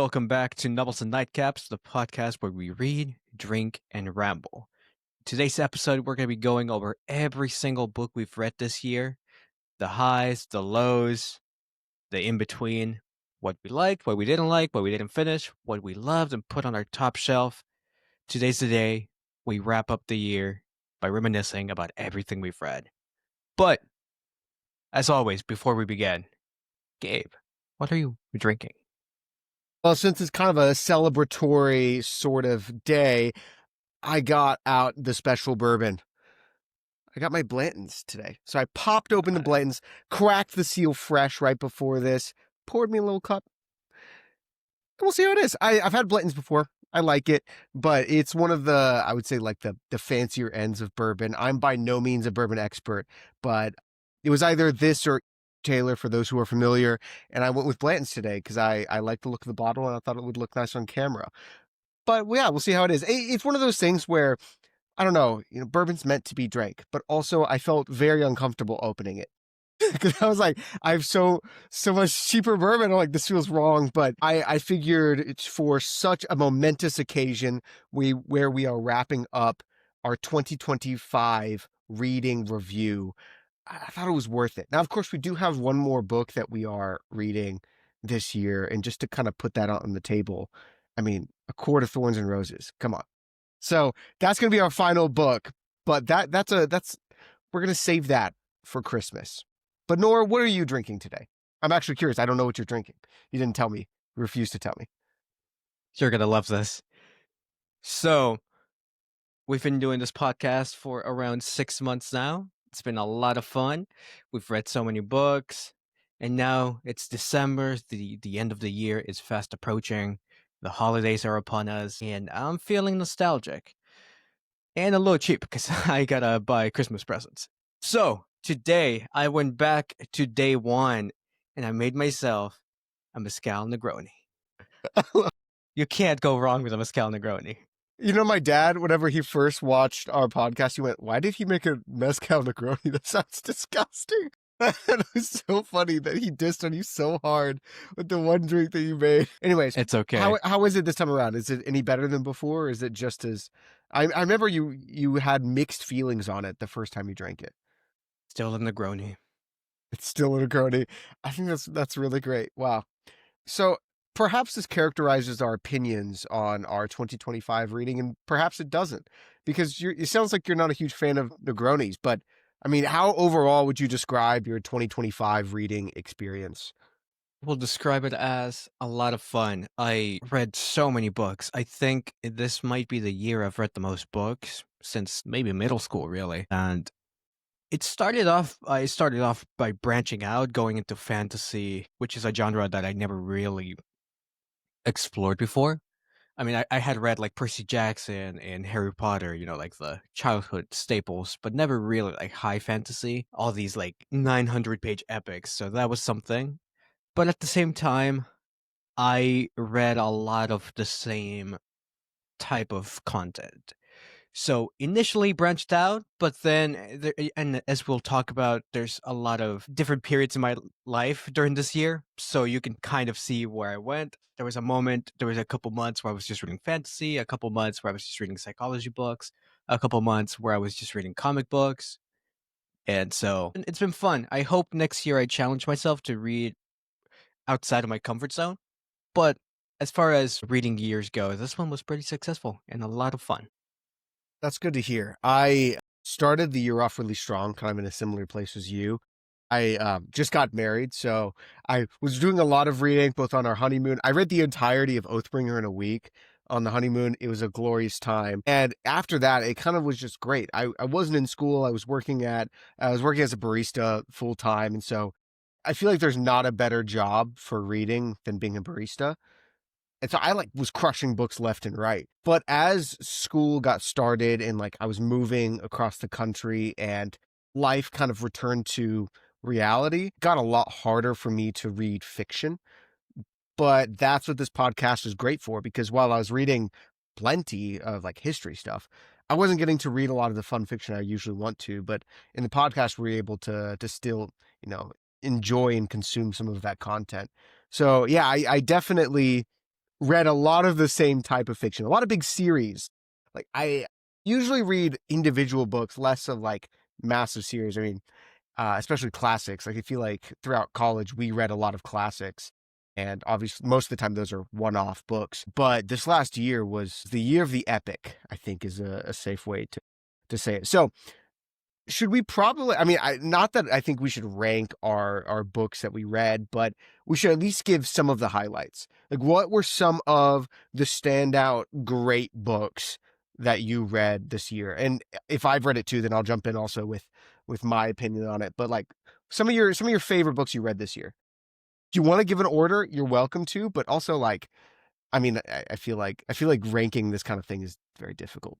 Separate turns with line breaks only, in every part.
welcome back to Novels and Nightcaps, the podcast where we read, drink, and ramble. Today's episode, we're going to be going over every single book we've read this year, the highs, the lows, the in between, what we liked, what we didn't finish, what we loved and put on our top shelf. Today's the day we wrap up the year by reminiscing about everything we've read. But, as always, before we begin, Gabe, what are you drinking?
Well, since it's kind of a celebratory sort of day, I got out the special bourbon. I got my Blanton's today. So I popped open the Blanton's, cracked the seal fresh right before this, poured me a little cup. And we'll see how it is. I've had Blanton's before. I like it, but it's one of the, I would say, like the fancier ends of bourbon. I'm by no means a bourbon expert, but it was either this or Taylor, for those who are familiar, and I went with Blanton's today because I like the look of the bottle and I thought it would look nice on camera. But yeah, we'll see how it is. It's one of those things where, I don't know, bourbon's meant to be drank, but also I felt very uncomfortable opening it. Because I was like, I have so much cheaper bourbon. I'm like, this feels wrong. But I figured it's for such a momentous occasion where we are wrapping up our 2025 reading review. I thought it was worth it. Now, of course, we do have one more book that we are reading this year. And just to kind of put that out on the table, I mean, A Court of Thorns and Roses. Come on. So that's going to be our final book. But we're going to save that for Christmas. But Nora, what are you drinking today? I'm actually curious. I don't know what you're drinking. You didn't tell me. You refused to tell me.
You're going to love this. So, we've been doing this podcast for around 6 months now. It's been a lot of fun. We've read so many books. And now it's December. The end of the year is fast approaching. The holidays are upon us. And I'm feeling nostalgic. And a little cheap because I gotta buy Christmas presents. So, today, I went back to day one and I made myself a Mezcal Negroni. You can't go wrong with a Mezcal Negroni.
My dad, whenever he first watched our podcast, he went, "Why did he make a mezcal Negroni? That sounds disgusting." And it was so funny that he dissed on you so hard with the one drink that you made. Anyways,
it's okay.
How is it this time around? Is it any better than before? Or is it just as... I remember you had mixed feelings on it the first time you drank it.
Still a Negroni.
It's still a Negroni. I think that's really great. Wow. So perhaps this characterizes our opinions on our 2025 reading, and perhaps it doesn't, because it sounds like you're not a huge fan of Negronis. But I mean, how overall would you describe your 2025 reading experience?
We'll describe it as a lot of fun. I read so many books. I think this might be the year I've read the most books since maybe middle school, really. And I started off by branching out, going into fantasy, which is a genre that I never really explored before. I mean, I had read like Percy Jackson and Harry Potter, like the childhood staples, but never really like high fantasy, all these like 900-page epics. So that was something. But at the same time, I read a lot of the same type of content. So initially branched out, but then, and as we'll talk about, there's a lot of different periods in my life during this year. So you can kind of see where I went. There was a couple months where I was just reading fantasy, a couple months where I was just reading psychology books, a couple months where I was just reading comic books. And so it's been fun. I hope next year I challenge myself to read outside of my comfort zone. But as far as reading years go, this one was pretty successful and a lot of fun.
That's good to hear. I started the year off really strong, kind of in a similar place as you. I just got married, so I was doing a lot of reading, both on our honeymoon. I read the entirety of Oathbringer in a week on the honeymoon. It was a glorious time. And after that, it kind of was just great. I wasn't in school. I was working as a barista full time. And so I feel like there's not a better job for reading than being a barista. And so I was crushing books left and right. But as school got started and I was moving across the country and life kind of returned to reality, it got a lot harder for me to read fiction. But that's what this podcast is great for, because while I was reading plenty of history stuff, I wasn't getting to read a lot of the fun fiction I usually want to. But in the podcast, we're able to still, enjoy and consume some of that content. So yeah, I definitely read a lot of the same type of fiction, a lot of big series. Like I usually read individual books, less of like massive series. I mean, especially classics. Like I feel like throughout college we read a lot of classics, and obviously most of the time those are one-off books. But this last year was the year of the epic, I think is a safe way to say it. So should we probably, I mean, not that I think we should rank our books that we read, but we should at least give some of the highlights. Like what were some of the standout great books that you read this year? And if I've read it too, then I'll jump in also with my opinion on it. But like some of your favorite books you read this year. Do you want to give an order? You're welcome to, but also like, I mean, I feel like ranking this kind of thing is very difficult.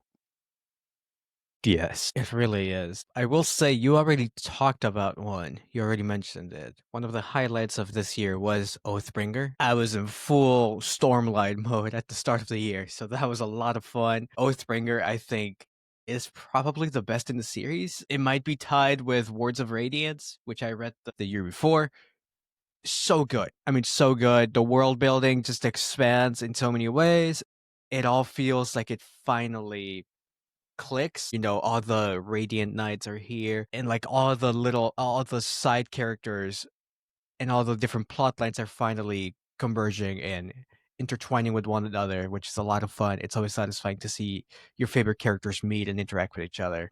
Yes, it really is. I will say you already talked about one. You already mentioned it. One of the highlights of this year was Oathbringer. I was in full Stormlight mode at the start of the year, so that was a lot of fun. Oathbringer, I think, is probably the best in the series. It might be tied with Words of Radiance, which I read the year before. So good. I mean, so good. The world building just expands in so many ways. It all feels like it finally clicks. You know, all the Radiant Knights are here, and like all the side characters and all the different plot lines are finally converging and intertwining with one another, which is a lot of fun. It's always satisfying to see your favorite characters meet and interact with each other.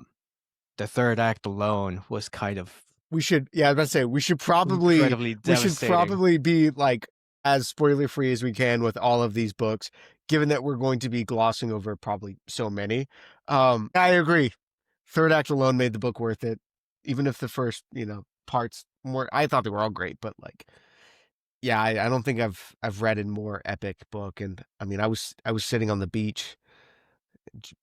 The third act alone was kind of
We should, yeah, I was about to say
incredibly
we should
devastating.
probably be like as spoiler free as we can with all of these books, given that we're going to be glossing over probably so many. I agree. Third act alone made the book worth it, even if the first, parts more. I thought they were all great, but like, yeah, I don't think I've read a more epic book. And I mean, I was sitting on the beach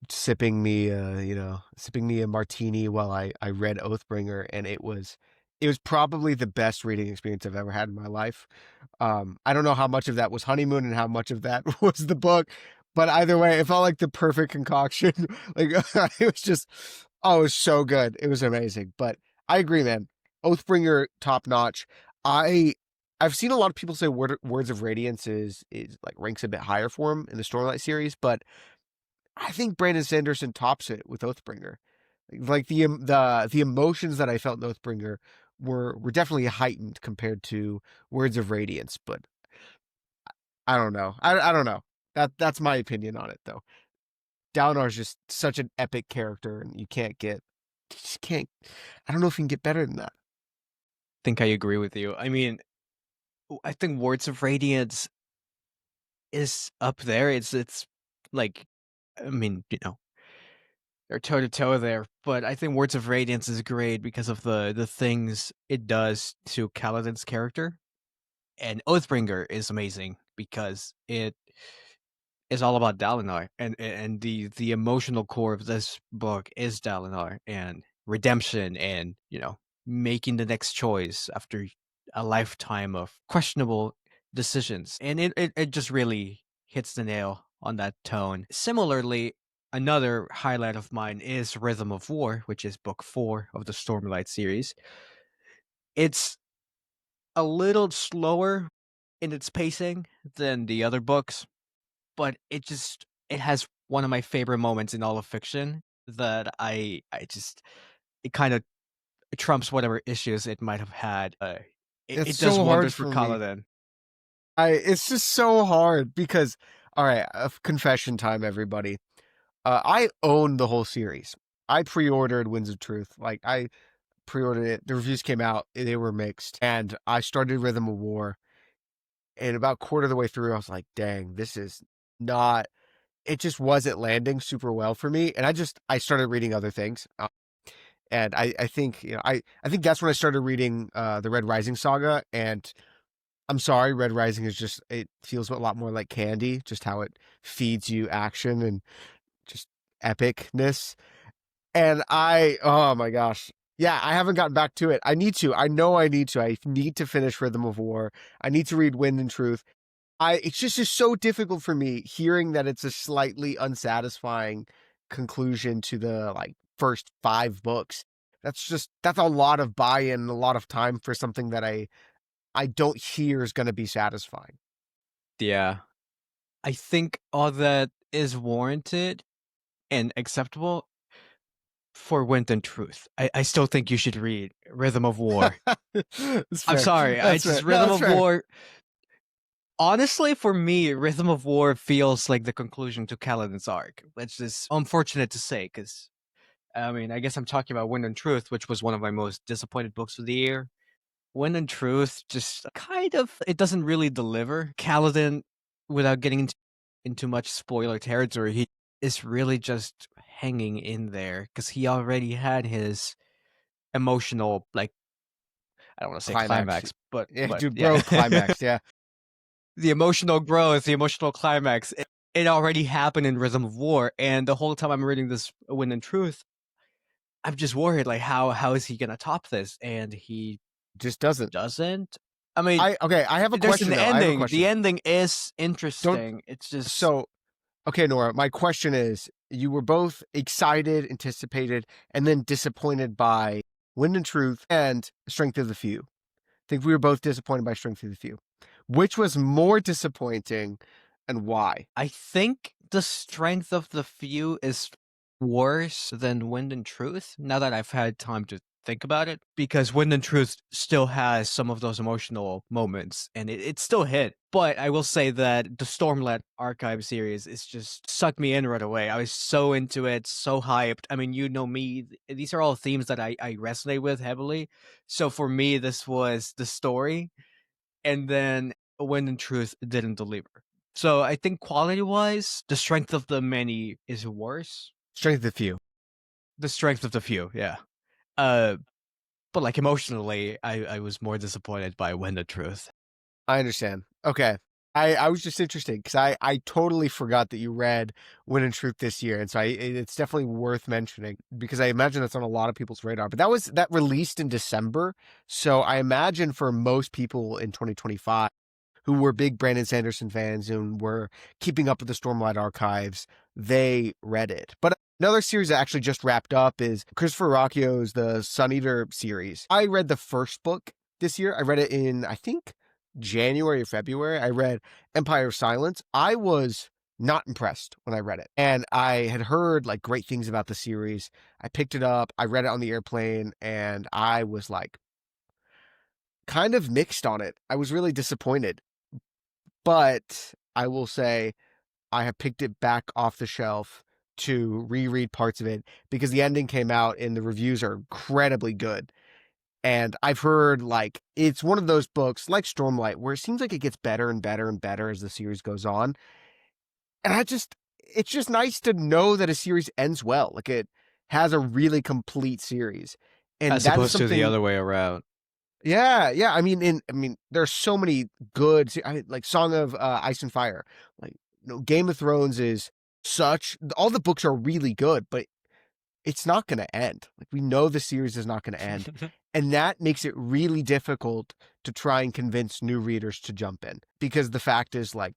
sipping me a martini while I read Oathbringer, and it was probably the best reading experience I've ever had in my life. I don't know how much of that was honeymoon and how much of that was the book, but either way, it felt like the perfect concoction. Like it was just, oh, it was so good. It was amazing. But I agree, man. Oathbringer, top notch. I I've seen a lot of people say Words of Radiance is like ranks a bit higher for him in the Stormlight series, but I think Brandon Sanderson tops it with Oathbringer. Like the emotions that I felt in Oathbringer were definitely heightened compared to Words of Radiance, but I don't know. I don't know. That's my opinion on it though. Dalinar's just such an epic character, and you just can't. I don't know if you can get better than that.
Think I agree with you. I mean, I think Words of Radiance is up there. It's like, I mean, they're toe to toe there, but I think Words of Radiance is great because of the things it does to Kaladin's character, and Oathbringer is amazing because it is all about Dalinar, and the emotional core of this book is Dalinar and redemption, and making the next choice after a lifetime of questionable decisions, and it just really hits the nail on that tone. Similarly, another highlight of mine is Rhythm of War, which is book 4 of the Stormlight series. It's a little slower in its pacing than the other books, but it has one of my favorite moments in all of fiction that I just it kind of trumps whatever issues it might have had.
It's
It does
so hard
wonders for
for me.
Kaladin.
It's just so hard because, all right, confession time, everybody. I own the whole series. I pre-ordered Winds of Truth. Like I pre-ordered it. The reviews came out. They were mixed. And I started Rhythm of War. And about quarter of the way through, I was like, dang, this is not, it just wasn't landing super well for me. And I started reading other things. And I think, I think that's when I started reading the Red Rising saga. And I'm sorry, Red Rising it feels a lot more like candy, just how it feeds you action and just epicness. And oh my gosh. Yeah, I haven't gotten back to it. I need to. I know I need to. I need to finish Rhythm of War. I need to read Wind and Truth. It's just so difficult for me hearing that it's a slightly unsatisfying conclusion to the like first 5 books. That's a lot of buy-in and a lot of time for something that I don't hear is going to be satisfying.
Yeah. I think all that is warranted and acceptable for Wind and Truth. I still think you should read Rhythm of War.
That's
I'm
fair.
sorry, I
That's fair.
just
No,
Rhythm
that's
of
fair.
War. Honestly, for me, Rhythm of War feels like the conclusion to Kaladin's arc, which is unfortunate to say, because I mean, I guess I'm talking about Wind and Truth, which was one of my most disappointed books of the year. Wind and Truth just kind of it doesn't really deliver. Kaladin, without getting into much spoiler territory, he is really just hanging in there because he already had his emotional, like, I don't want to say
Climax.
climax,
Yeah,
but
dude,
yeah,
bro, climax. Yeah.
the emotional growth, the emotional climax. It already happened in Rhythm of War, and the whole time I'm reading this Wind and Truth, I'm just worried, like, how is he gonna top this? And he
Just doesn't.
doesn't. I mean,
Okay, I have a
there's an
question though. I have a
ending. The
question.
ending is
Don't
interesting. It's just
so Okay, Nora, my question is you were both excited, anticipated, and then disappointed by Wind and Truth and Strength of the Few. I think we were both disappointed by Strength of the Few. Which was more disappointing and why?
I think the strength of the few is worse than Wind and Truth, now that I've had time to think about it, because Wind and Truth still has some of those emotional moments, and it still hit. But I will say that the Stormlight Archive series is just sucked me in right away. I was so into it, so hyped. I mean, you know me, these are all themes that I resonate with heavily. So for me, this was the story, and then Wind and Truth didn't deliver. So I think quality wise, the strength of the many is worse.
Strength of the Few.
The strength of the few, yeah. Uh, but like emotionally, I was more disappointed by Wind and Truth.
I understand. Okay. I was just interested because I totally forgot that you read Wind and Truth this year. And so it's definitely worth mentioning because I imagine that's on a lot of people's radar. But that released in December. So I imagine for most people in 2025 who were big Brandon Sanderson fans and were keeping up with the Stormlight archives, they read it. But another series that actually just wrapped up is Christopher Rocchio's The Sun Eater series. I read the first book this year. I read it in, I think, January or February. I read Empire of Silence. I was not impressed when I read it. And I had heard like great things about the series. I picked it up, I read it on the airplane, and I was like kind of mixed on it. I was really disappointed. But I will say I have picked it back off the shelf to reread parts of it because the ending came out and the reviews are incredibly good. And I've heard like it's one of those books like Stormlight where it seems like it gets better and better and better as the series goes on. And it's just nice to know that a series ends well. Like it has a really complete series. And
As
that is
opposed to the
something.
other way around.
Yeah, yeah. I mean, there's so many good, like Song of Ice and Fire, like Game of Thrones is such. All the books are really good, but it's not going to end. Like we know the series is not going to end, and that makes it really difficult to try and convince new readers to jump in because the fact is, like,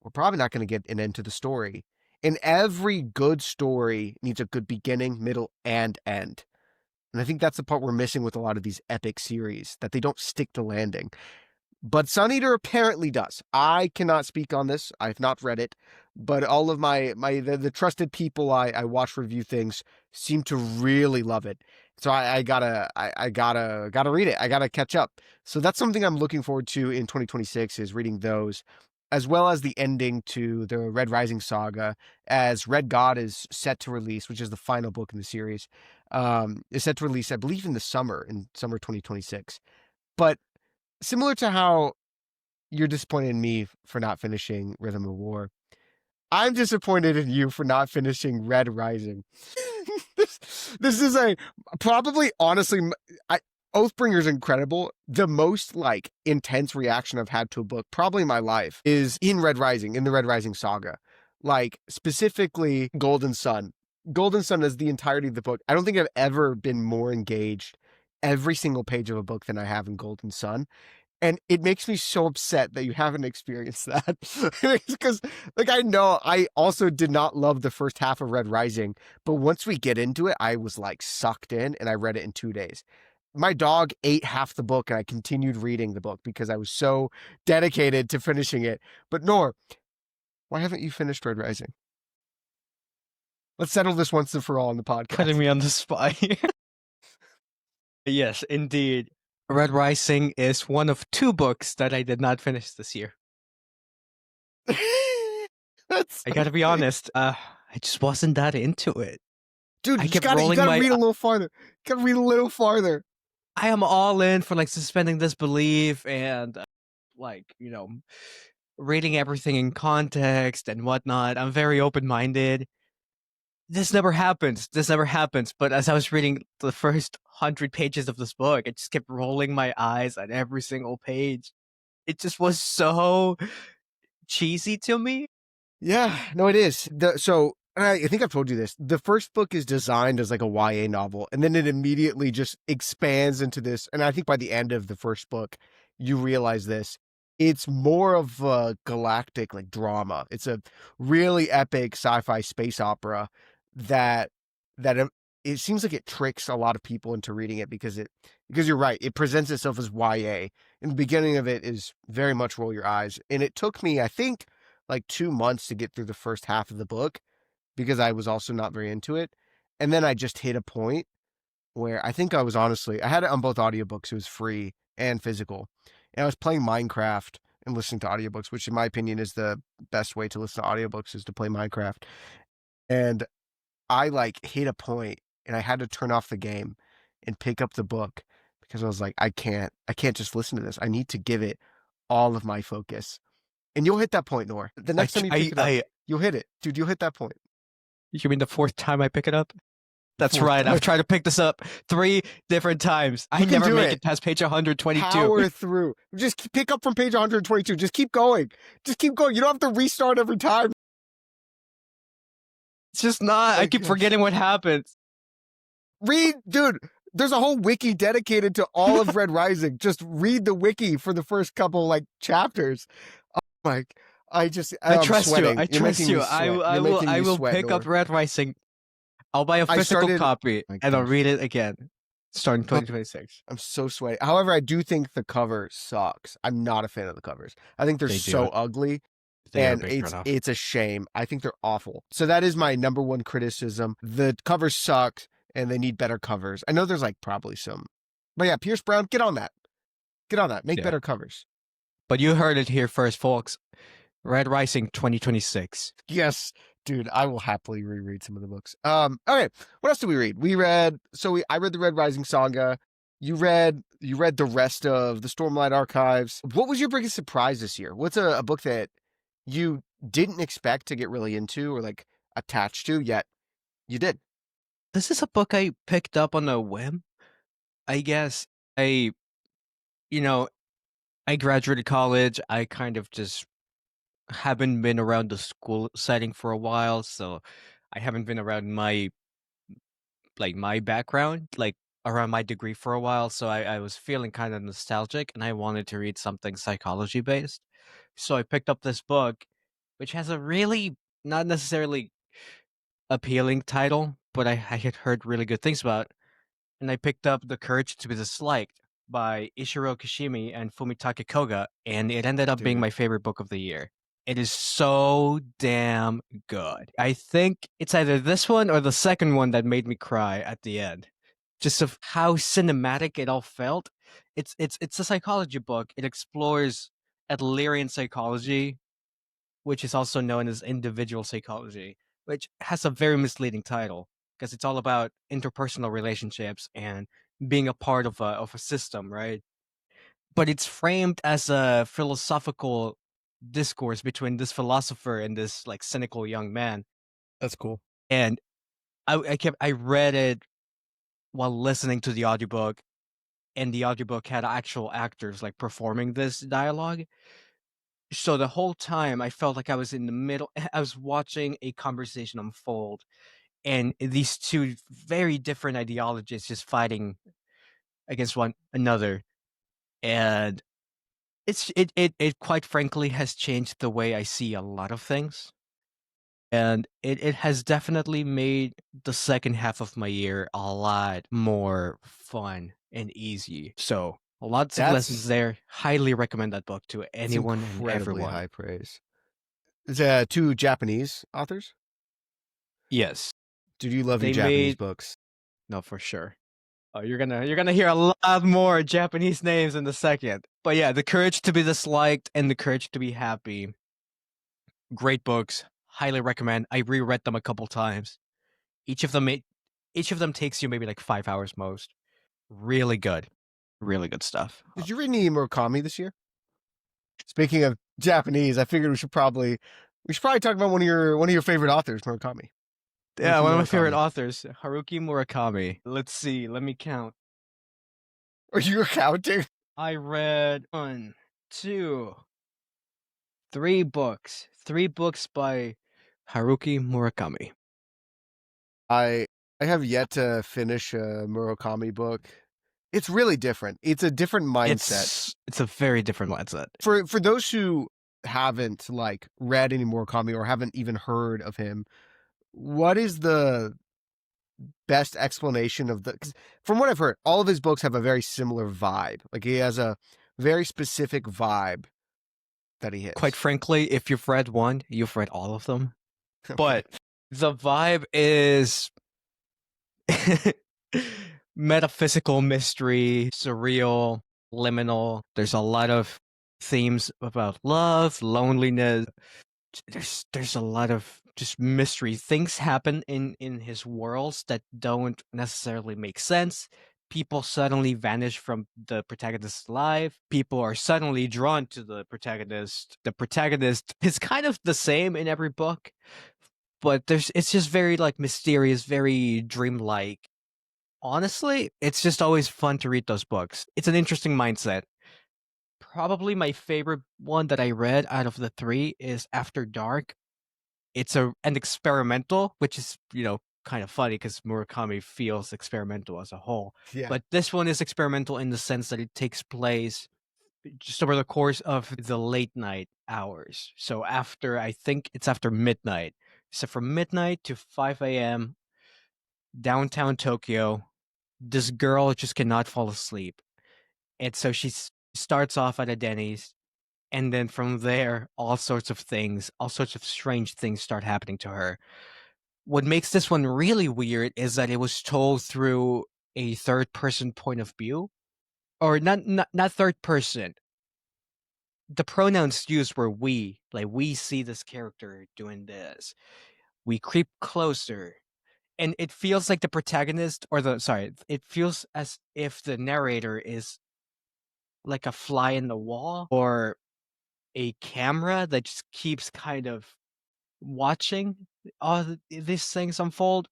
we're probably not going to get an end to the story. And every good story needs a good beginning, middle, and end. And I think that's the part we're missing with a lot of these epic series that they don't stick to landing. But Sun Eater apparently does. I cannot speak on this. I've not read it, but all of the trusted people I watch review things seem to really love it. So I gotta read it. I gotta catch up. So that's something I'm looking forward to in 2026 is reading those, as well as the ending to the Red Rising saga, as Red God is set to release, which is the final book in the series. Is set to release, I believe, in summer 2026. But similar to how you're disappointed in me for not finishing Rhythm of War, I'm disappointed in you for not finishing Red Rising. this is a probably honestly, Oathbringer's incredible. The most like intense reaction I've had to a book, probably in my life, is in Red Rising, in the Red Rising saga. Like specifically Golden Sun. Golden Sun is the entirety of the book. I don't think I've ever been more engaged every single page of a book than I have in Golden Sun. And it makes me so upset that you haven't experienced that. Because, like, I know I also did not love the first half of Red Rising, but once we get into it, I was like sucked in and I read it in 2 days. My dog ate half the book and I continued reading the book because I was so dedicated to finishing it. But Nor, Why haven't you finished Red Rising? Let's settle this once and for all on the
Putting
podcast.
me on the spot here. Yes, indeed. Red Rising is one of 2 books that I did not finish this year.
That's
I
so
gotta be
funny.
honest, I just wasn't that into it.
Dude,
I
you
kept rolling
gotta
my
read a little farther. You gotta read a little farther.
I am all in for, like, suspending disbelief and, like, reading everything in context and whatnot. I'm very open-minded. This never happens, but as I was reading the first 100 pages of this book, I just kept rolling my eyes at every single page. It just was so cheesy to me.
Yeah, no, it is. So I think I've told you this. The first book is designed as like a YA novel, and then it immediately just expands into this. And I think by the end of the first book, you realize this. It's more of a galactic like drama. It's a really epic sci-fi space opera that it seems like it tricks a lot of people into reading it because you're right. It presents itself as YA. And the beginning of it is very much roll your eyes. And it took me, I think, like 2 months to get through the first half of the book because I was also not very into it. And then I just hit a point where I think I had it on both audiobooks. It was free and physical. And I was playing Minecraft and listening to audiobooks, which in my opinion is the best way to listen to audiobooks is to play Minecraft. And I like hit a point and I had to turn off the game and pick up the book because I was like, I can't just listen to this. I need to give it all of my focus. And you'll hit that point, Nor. The
I
next time
tr
you pick it up,
I
you'll hit it. Dude, you'll hit that point.
You mean the 4th time I pick it up? That's
Fourth
right, I've
time.
tried to pick this up 3 different times. I
You can
never
do
make
it.
it past page 122.
Power through. Just pick up from page 122. Just keep going. Just keep going. You don't have to restart every time.
It's just not.
Oh
I
my
keep
gosh.
forgetting what happens.
Read, dude. There's a whole wiki dedicated to all of Red Rising. Just read the wiki for the first couple like chapters. Oh my,
I
I'm
trust you.
sweating.
I
You're
trust
making me
you.
sweat. You're making
I
me
will
sweat,
pick up
Nor.
Red Rising. I'll buy a
I
physical
started,
copy
my
and I'll
gosh.
read it again starting 2026.
I'm so sweaty. However, I do think the cover sucks. I'm not a fan of the covers. I think they're
They do.
so ugly.
They are a
And
big turnoff.
it's a shame. I think they're awful. So that is my number one criticism. The covers suck and they need better covers. I know there's like probably some. But yeah, Pierce Brown, get on that. Get on that. Make
Yeah.
better covers.
But you heard it here first, folks. Red Rising 2026.
Yes, dude, I will happily reread some of the books. Okay, what else did we read? I read the Red Rising saga. You read the rest of the Stormlight archives. What was your biggest surprise this year? What's a book that you didn't expect to get really into or like attached to, yet you did?
This is a book I picked up on a whim. I guess I, you know, I graduated college. I kind of just haven't been around the school setting for a while, so I haven't been around my background, like around my degree for a while. So I was feeling kind of nostalgic and I wanted to read something psychology based. So I picked up this book, which has a really not necessarily appealing title, but I had heard really good things about. And I picked up The Courage to be Disliked by Ishiro Kishimi and Fumitake Koga, and it ended up being
Dude,
my favorite book of the year. It is so damn good. I think it's either this one or the second one that made me cry at the end. Just of how cinematic it all felt. It's a psychology book. It explores Adlerian psychology, which is also known as individual psychology, which has a very misleading title because it's all about interpersonal relationships and being a part of a system, right? But it's framed as a philosophical discourse between this philosopher and this like cynical young man.
that's cool.
And I read it while listening to the audiobook, and the audiobook had actual actors like performing this dialogue. So the whole time I felt like I was in the middle. I was watching a conversation unfold, and these two very different ideologies just fighting against one another. And it quite frankly has changed the way I see a lot of things. And it has definitely made the second half of my year a lot more fun and easy. So lots of lessons
That's
there. Highly recommend that book to
it's
anyone and
incredibly
everyone.
high praise. It's two Japanese authors.
Yes,
Did you love your
they
Japanese
made
books?
no for sure. Oh, you're gonna hear a lot more Japanese names in a second. But yeah, The Courage to be Disliked and The Courage to be Happy. Great books. Highly recommend. I reread them a couple times. Each of them each of them takes you maybe like 5 hours most. Really good. Really good stuff.
Did you read any Murakami this year? Speaking of Japanese, I figured we should probably talk about one of your favorite authors, Murakami.
Yeah,
Haruki
one of my favorite
Murakami.
authors, Haruki Murakami. Let's see, let me count.
Are you counting?
I read one, two, three books. Three books by Haruki Murakami.
I have yet to finish a Murakami book. It's really different. It's a different mindset.
It's a very different mindset.
For those who haven't like read any Murakami or haven't even heard of him, what is the best explanation of the? 'Cause from what I've heard, all of his books have a very similar vibe. Like he has a very specific vibe that he
Quite
hits.
frankly, if you've read one, you've read all of them.
Okay.
But the vibe is metaphysical mystery, surreal, liminal. There's a lot of themes about love, loneliness. There's a lot of just mystery. Things happen in his worlds that don't necessarily make sense. People suddenly vanish from the protagonist's life. People are suddenly drawn to the protagonist. The protagonist is kind of the same in every book, but it's just very like mysterious, very dreamlike. Honestly, it's just always fun to read those books. It's an interesting mindset. Probably my favorite one that I read out of the three is After Dark. It's an experimental, which is, kind of funny because Murakami feels experimental as a whole.
Yeah.
But this one is experimental in the sense that it takes place just over the course of the late night hours. So I think it's after midnight. So from midnight to 5 a.m., downtown Tokyo, this girl just cannot fall asleep. And so she starts off at a Denny's, and then from there, all sorts of things, all sorts of strange things start happening to her. What makes this one really weird is that it was told through a third person point of view, or not third person. The pronouns used were we, like we see this character doing this. We creep closer, and it feels like the protagonist, it feels as if the narrator is like a fly in the wall or a camera that just keeps kind of watching all these things unfold.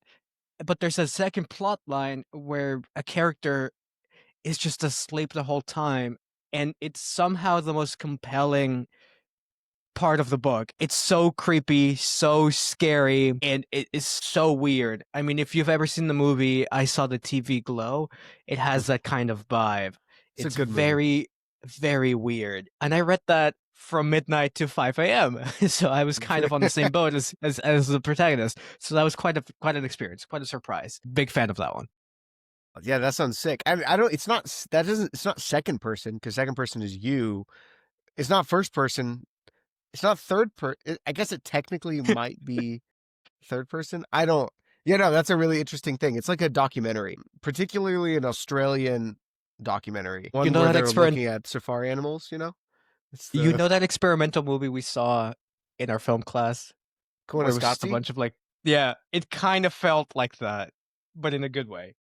But there's a second plot line where a character is just asleep the whole time, and it's somehow the most compelling part of the book. It's so creepy, so scary, and it is so weird. I mean, if you've ever seen the movie I Saw the TV Glow, it has that kind of vibe.
It's a
It's
good movie.
very, very weird. And I read that from midnight to 5 a.m. So I was kind of on the same boat as the protagonist. So that was quite an experience, quite a surprise. Big fan of that one.
Yeah, that sounds sick. I don't. It's not. That doesn't. It's not second person because second person is you. It's not first person. It's not third person. I guess it technically might be third person. I don't. Yeah, no, that's a really interesting thing. It's like a documentary, particularly an Australian documentary,
You
one
know
where
that
they're looking at safari animals. It's
you
the
know that experimental movie we saw in our film class where it was just a
Koenigsegg.
bunch of like, yeah, it kind of felt like that, but in a good way.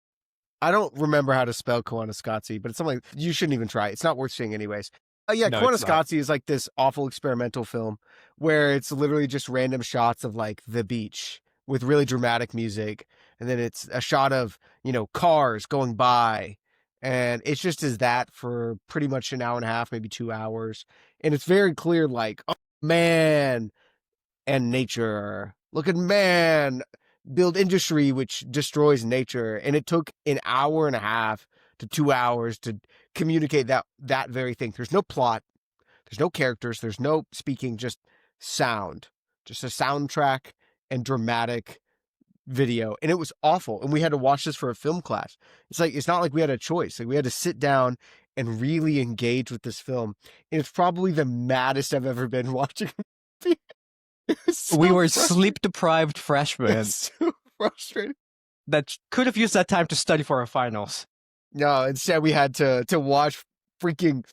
I don't remember how to spell Koenigsegg, but it's something like, you shouldn't even try. It's not worth seeing anyways. Yeah,
No, it's not.
Koenigsegg is like this awful experimental film where it's literally just random shots of like the beach with really dramatic music, and then it's a shot of cars going by, and it's just as that for pretty much an hour and a half, maybe 2 hours, and it's very clear like, oh man, and nature. Look at man build industry which destroys nature, and it took an hour and a half to 2 hours to communicate that very thing. There's no plot, there's no characters, there's no speaking, just sound, just a soundtrack and dramatic video, and it was awful. And we had to watch this for a film class. It's not like we had a choice. Like we had to sit down and really engage with this film, and it's probably the maddest I've ever been watching a movie. It's
We
so
were
frustrating.
sleep-deprived freshmen
It's so frustrating.
that could have used that time to study for our finals.
No, instead we had to watch freaking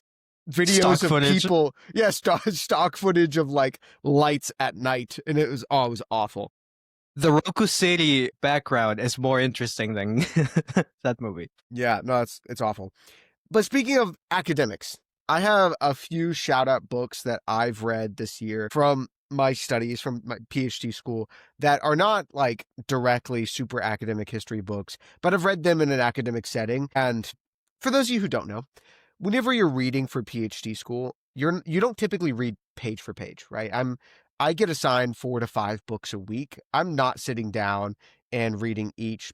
videos
Stock
of
footage.
people. Yeah, stock footage of like lights at night, and it was awful.
The Roku City background is more interesting than that movie.
Yeah, no, it's awful. But speaking of academics, I have a few shout out books that I've read this year from my studies from my PhD school that are not like directly super academic history books, but I've read them in an academic setting. And for those of you who don't know, whenever you're reading for PhD school, you don't typically read page for page, right? I get assigned 4 to 5 books a week. I'm not sitting down and reading each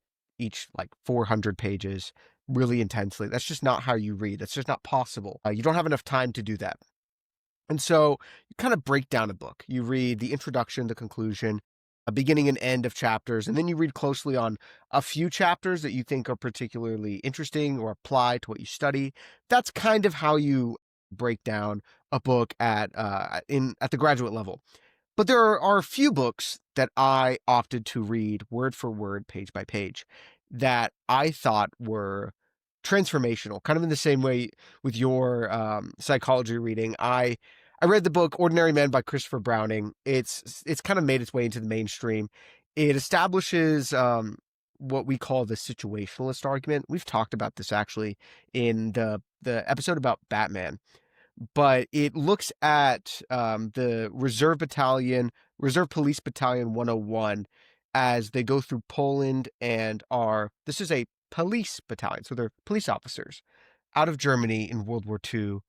like 400 pages really intensely. That's just not how you read. That's just not possible. You don't have enough time to do that. And so you kind of break down a book. You read the introduction, the conclusion, a beginning and end of chapters, and then you read closely on a few chapters that you think are particularly interesting or apply to what you study. That's kind of how you break down a book at the graduate level. But there are a few books that I opted to read word for word, page by page, that I thought were transformational, kind of in the same way with your psychology reading. I read the book Ordinary Men by Christopher Browning. It's kind of made its way into the mainstream. It establishes what we call the situationalist argument. We've talked about this actually in the episode about Batman, but it looks at the Reserve Police Battalion 101 as they go through Poland and this is a police battalion, so they're police officers out of Germany in World War II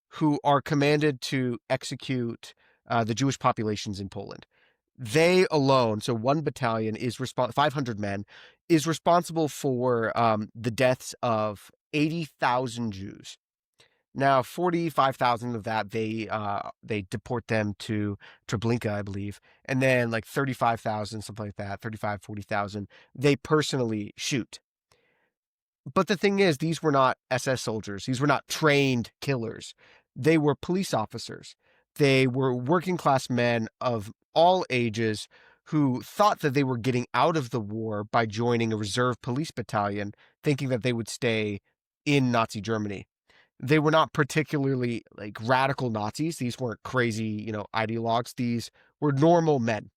who are commanded to execute the Jewish populations in Poland. They alone, so one battalion is 500 men, is responsible for the deaths of 80,000 Jews. Now, 45,000 of that they deport them to Treblinka, I believe, and then like 35,000, something like that, 40,000 they personally shoot. But the thing is, these were not SS soldiers. These were not trained killers. They were police officers. They were working class men of all ages who thought that they were getting out of the war by joining a reserve police battalion, thinking that they would stay in Nazi Germany. They were not particularly like radical Nazis. These weren't crazy, ideologues. These were normal men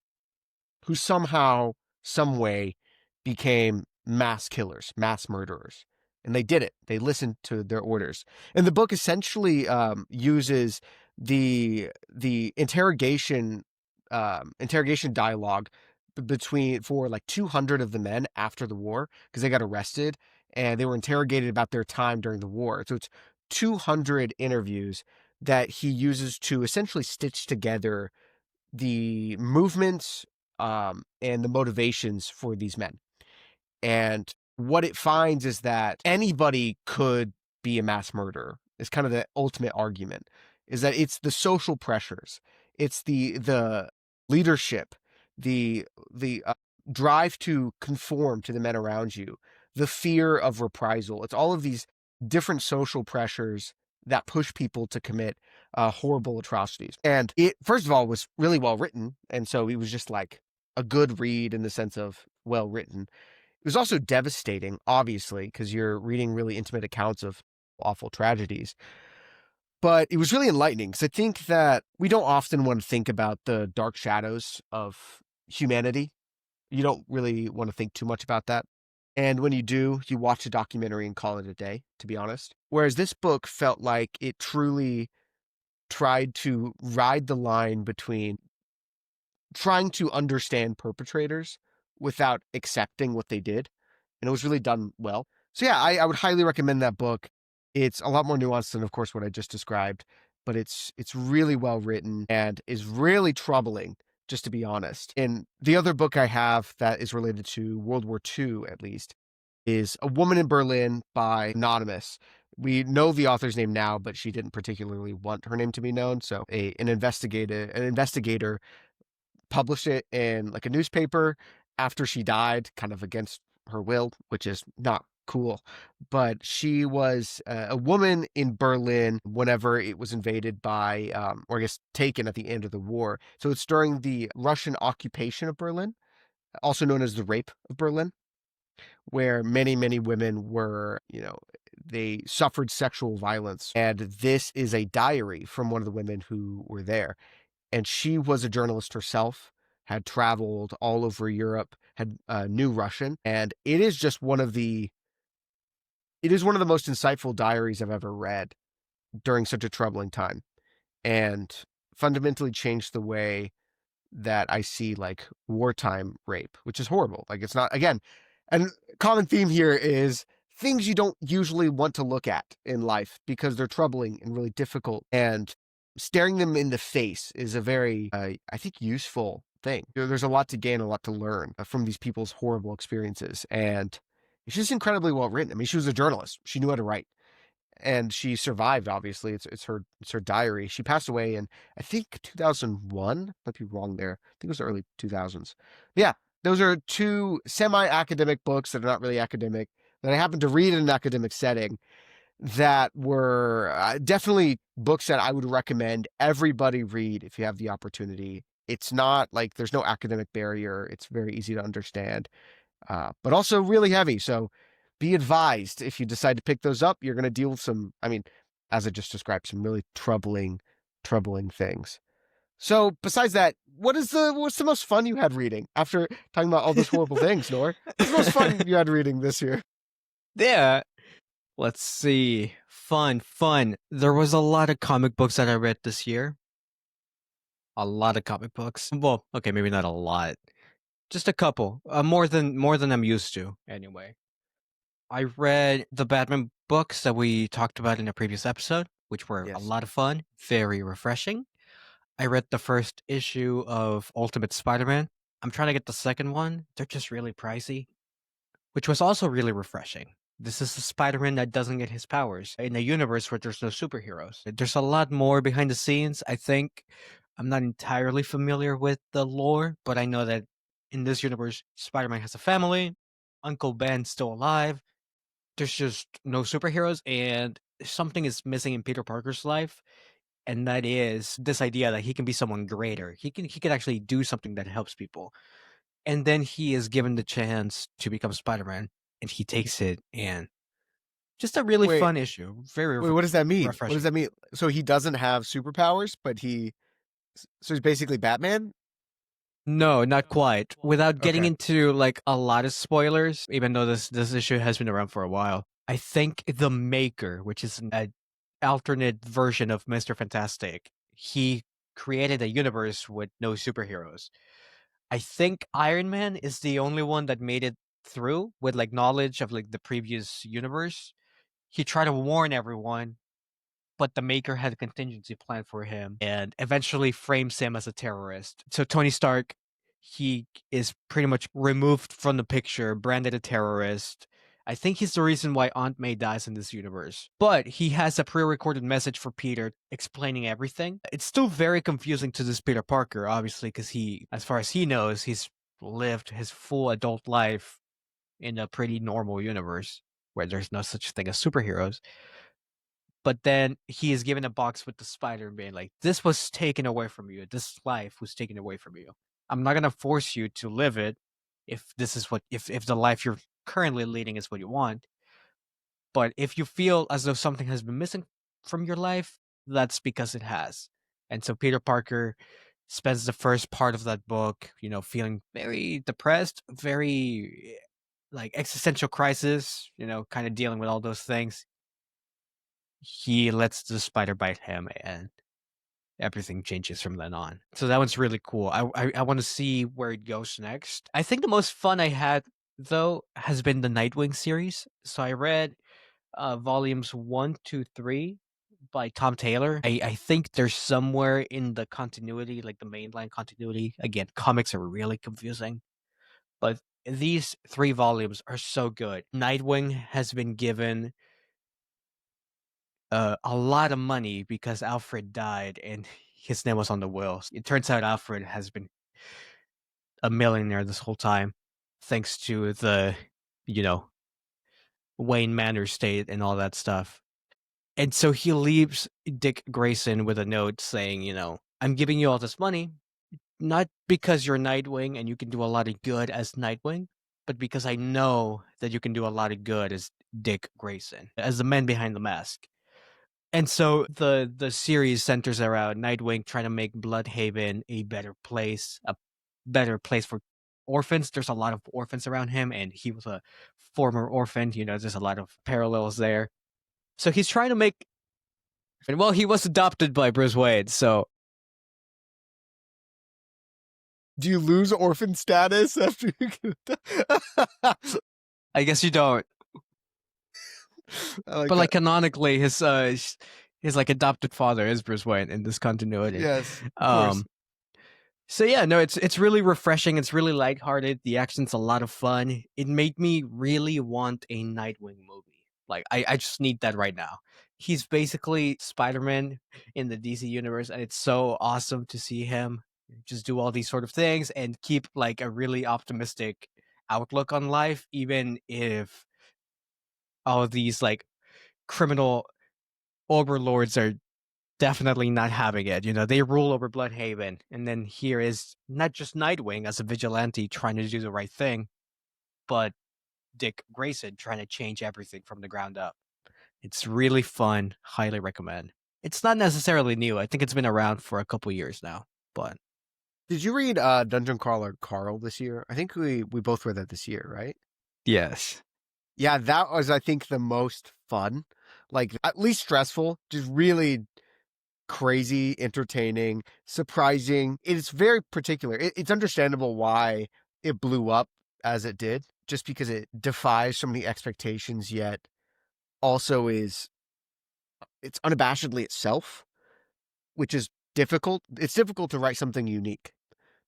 who somehow, some way, became mass killers, mass murderers. And they did it. They listened to their orders. And the book essentially uses the interrogation dialogue for like 200 of the men after the war because they got arrested and they were interrogated about their time during the war. So it's 200 interviews that he uses to essentially stitch together the movements and the motivations for these men. And what it finds is that anybody could be a mass murderer. Is kind of the ultimate argument. Is that it's the social pressures, it's the leadership, the drive to conform to the men around you, the fear of reprisal. It's all of these different social pressures that push people to commit horrible atrocities. And it, first of all, was really well written. And so it was just like a good read in the sense of well written. It was also devastating, obviously, because you're reading really intimate accounts of awful tragedies. But it was really enlightening because I think that we don't often want to think about the dark shadows of humanity. You don't really want to think too much about that. And when you do, you watch a documentary and call it a day, to be honest. Whereas this book felt like it truly tried to ride the line between trying to understand perpetrators without accepting what they did. And it was really done well. So yeah, I would highly recommend that book. It's a lot more nuanced than, of course, what I just described, but it's really well written and is really troubling, just to be honest. And the other book I have that is related to World War II, at least, is A Woman in Berlin by Anonymous. We know the author's name now, but she didn't particularly want her name to be known. So an investigator published it in like a newspaper after she died, kind of against her will, which is not cool. But she was a woman in Berlin whenever it was invaded by, or I guess taken at the end of the war. So it's during the Russian occupation of Berlin, also known as the Rape of Berlin, where many, many women were, they suffered sexual violence. And this is a diary from one of the women who were there. And she was a journalist herself, had traveled all over Europe, had knew Russian, and it is one of the most insightful diaries I've ever read during such a troubling time, and fundamentally changed the way that I see like wartime rape, which is horrible. Like it's not again, and common theme here is things you don't usually want to look at in life because they're troubling and really difficult. And staring them in the face is a very, I think, useful thing. There's a lot to gain, a lot to learn from these people's horrible experiences. And it's just incredibly well written. I mean, she was a journalist. She knew how to write and she survived. Obviously, it's her diary. She passed away in I think 2001. Might be wrong there. I think it was the early 2000s. Yeah, those are two semi-academic books that are not really academic that I happened to read in an academic setting that were definitely books that I would recommend everybody read if you have the opportunity. It's not like there's no academic barrier. It's very easy to understand, but also really heavy. So be advised if you decide to pick those up, you're going to deal with some, I mean, as I just described, some really troubling things. So besides that, what's the most fun you had reading after talking about all those horrible things, Nor? What's the most fun you had reading this year?
Yeah. Let's see. Fun. There was a lot of comic books that I read this year. A lot of comic books. Well, okay, maybe not a lot. Just a couple. More than I'm used to, anyway. I read the Batman books that we talked about in a previous episode, which were a
Yes.
lot of fun, very refreshing. I read the first issue of Ultimate Spider-Man. I'm trying to get the second one. They're just really pricey, which was also really refreshing. This is the Spider-Man that doesn't get his powers in a universe where there's no superheroes. There's a lot more behind the scenes, I think. I'm not entirely familiar with the lore, but I know that in this universe, Spider-Man has a family, Uncle Ben's still alive, there's just no superheroes, and something is missing in Peter Parker's life, and that is this idea that he can be someone greater. He can actually do something that helps people. And then he is given the chance to become Spider-Man, and he takes it, and just a really
Wait,
fun issue. Very
wait, what does that mean? What does
refreshing.
that mean? So he doesn't have superpowers, but so he's basically Batman?
No, not quite. Without getting
Okay.
into like a lot of spoilers, even though this issue has been around for a while, I think the Maker, which is an alternate version of Mr. Fantastic, he created a universe with no superheroes. I think Iron Man is the only one that made it through with like knowledge of like the previous universe. He tried to warn everyone, but the Maker had a contingency plan for him and eventually frames him as a terrorist. So Tony Stark, he is pretty much removed from the picture, branded a terrorist. I think he's the reason why Aunt May dies in this universe. But he has a pre-recorded message for Peter explaining everything. It's still very confusing to this Peter Parker, obviously, because as far as he knows, he's lived his full adult life in a pretty normal universe where there's no such thing as superheroes. But then he is given a box with the spider being like, this was taken away from you. This life was taken away from you. I'm not gonna force you to live it if this is what if the life you're currently leading is what you want. But if you feel as though something has been missing from your life, that's because it has. And so Peter Parker spends the first part of that book, feeling very depressed, very like existential crisis, kind of dealing with all those things. He lets the spider bite him, and everything changes from then on. So that one's really cool. I want to see where it goes next. I think the most fun I had though has been the Nightwing series. So I read volumes 1, 2, 3 by Tom Taylor. I think there's somewhere in the continuity, like the mainline continuity. Again, comics are really confusing, but these 3 volumes are so good. Nightwing has been given a lot of money because Alfred died and his name was on the will. It turns out Alfred has been a millionaire this whole time, thanks to the, you know, Wayne Manor State and all that stuff. And so he leaves Dick Grayson with a note saying, I'm giving you all this money, not because you're Nightwing and you can do a lot of good as Nightwing, but because I know that you can do a lot of good as Dick Grayson, as the man behind the mask. And so the series centers around Nightwing trying to make Bloodhaven a better place for orphans. There's a lot of orphans around him, and he was a former orphan. There's a lot of parallels there. So he's trying to make. Well, he was adopted by Bruce Wayne, so
Do you lose orphan status after you get
I guess you don't.
I like
But like
that.
canonically, his like adopted father is Bruce Wayne in this continuity.
Yes, of course.
Um, So yeah, no, it's really refreshing. It's really lighthearted. The action's a lot of fun. It made me really want a Nightwing movie. Like I just need that right now. He's basically Spider-Man in the DC universe, and it's so awesome to see him just do all these sort of things and keep like a really optimistic outlook on life, even if all of these like criminal overlords are definitely not having it. They rule over Bloodhaven, and then here is not just Nightwing as a vigilante trying to do the right thing, but Dick Grayson trying to change everything from the ground up. It's really fun. Highly recommend. It's not necessarily new. I think it's been around for a couple years now, but
Did you read Dungeon Crawler Carl this year? I think we both read that this year, right?
yes.
Yeah, that was, I think, the most fun. Like, at least stressful, just really crazy, entertaining, surprising. It's very particular. It's understandable why it blew up as it did, just because it defies so many expectations, yet also it's unabashedly itself, which is difficult. It's difficult to write something unique,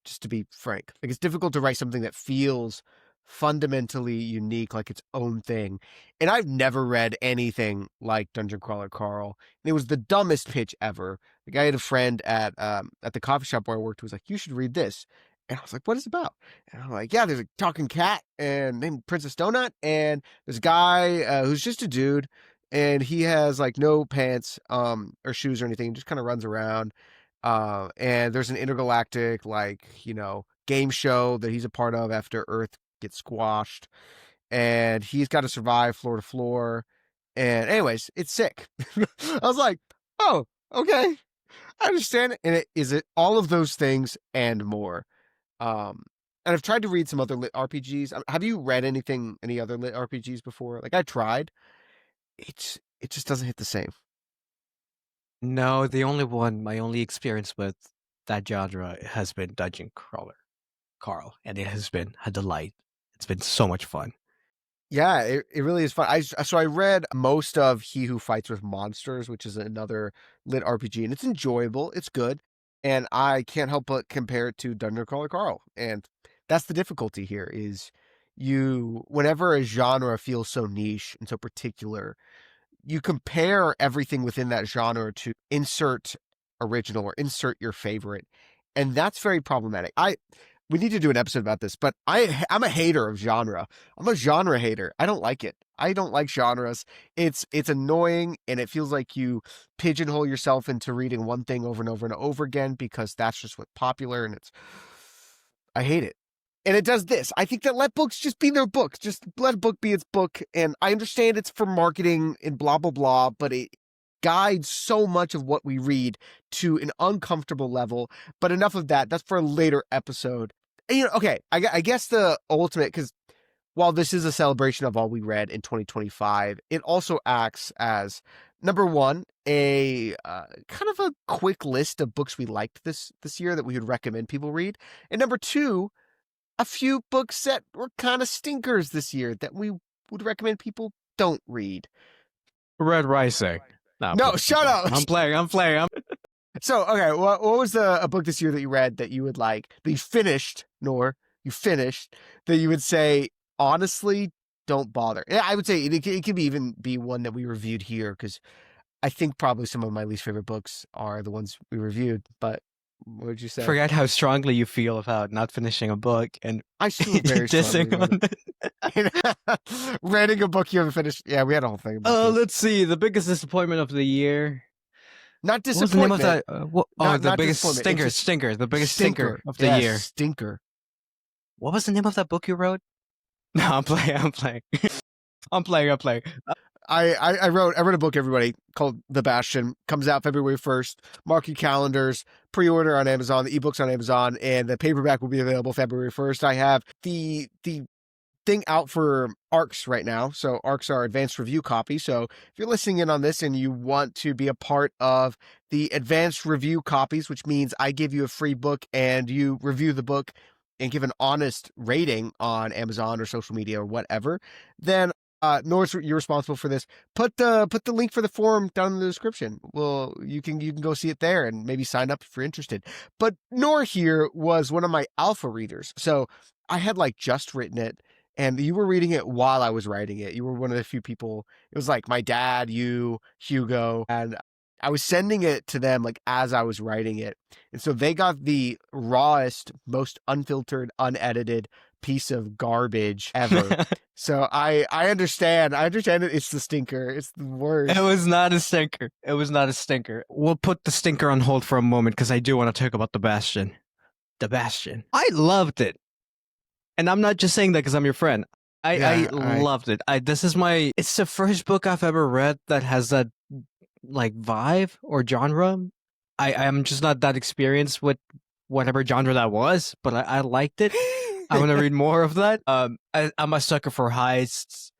just to be frank. Like, it's difficult to write something that feels fundamentally unique, like its own thing. And I've never read anything like Dungeon Crawler Carl. And it was the dumbest pitch ever. Like, I had a friend at the coffee shop where I worked who was like, "You should read this." And I was like, "What is it about?" And I'm like, "Yeah, there's a talking cat and named Princess Donut, and there's a guy who's just a dude, and he has like no pants or shoes or anything, just kind of runs around. And there's an intergalactic game show that he's a part of after Earth gets squashed, and he's got to survive floor to floor. And anyways, it's sick." I was like, "Oh, okay, I understand it." And it all of those things and more. And I've tried to read some other lit RPGs. Have you read any other lit RPGs before? Like, I tried. It just doesn't hit the same.
No, my only experience with that genre has been Dungeon Crawler Carl, and it has been a delight. It's been so much fun.
Yeah, it really is fun. I read most of He Who Fights with Monsters, which is another lit RPG, and it's enjoyable. It's good, and I can't help but compare it to Dungeon Crawler Carl. And that's the difficulty here: is whenever a genre feels so niche and so particular, you compare everything within that genre to insert original or insert your favorite, and that's very problematic. We need to do an episode about this, but I'm a hater of genre. I'm a genre hater. I don't like it. I don't like genres. It's annoying, and it feels like you pigeonhole yourself into reading one thing over and over and over again because that's just what's popular, and I hate it. And it does this. I think that let books just be their books. Just let a book be its book. And I understand it's for marketing and blah, blah, blah, but it guides so much of what we read to an uncomfortable level. But enough of that. That's for a later episode. And, okay, I guess the ultimate, because while this is a celebration of all we read in 2025, it also acts as, number one, a kind of a quick list of books we liked this year that we would recommend people read. And number two, a few books that were kind of stinkers this year that we would recommend people don't read.
Red Rising. No,
No, shut up.
I'm playing.
So, okay, what was a book this year that you read that you would like, that you finished, that you would say, honestly, don't bother? Yeah, I would say it could even be one that we reviewed here, because I think probably some of my least favorite books are the ones we reviewed, but What would you say?
Forget how strongly you feel about not finishing a book and
I feel very strongly
dissing
about
on
it. Reading a book you haven't finished. Yeah, we had a whole thing about this.
Let's see. The biggest disappointment of the year.
Not
What was the name of
disappointment.
that? The
Not
biggest
disappointment. It's just
stinker. The biggest stinker
stinker.
of the
Yes,
year.
stinker.
What was the name of that book you wrote? No, I'm playing. I'm playing. I'm playing.
I wrote a book, everybody, called The Bastion. Comes out February 1st. Mark your calendars. Pre-order on Amazon. The ebooks on Amazon, and the paperback will be available February 1st. I have the thing out for ARCs right now. So ARCs are advanced review copy. So if you're listening in on this and you want to be a part of the advanced review copies, which means I give you a free book and you review the book and give an honest rating on Amazon or social media or whatever, then Norris, you're responsible for this. Put the link for the forum down in the description. Well, you can go see it there and maybe sign up if you're interested. But Nor here was one of my alpha readers. So I had like just written it, and you were reading it while I was writing it. You were one of the few people. It was like my dad, you, Hugo, and I was sending it to them like as I was writing it. And so they got the rawest, most unfiltered, unedited piece of garbage ever. So I understand. I understand it's the stinker. It's the worst.
It was not a stinker. It was not a stinker. We'll put the stinker on hold for a moment because I do want to talk about The Bastion. The Bastion. I loved it. And I'm not just saying that because I'm your friend. I loved it. It's the first book I've ever read that has that like vibe or genre. I'm just not that experienced with whatever genre that was, but I liked it. I want to read more of that. I'm a sucker for heists.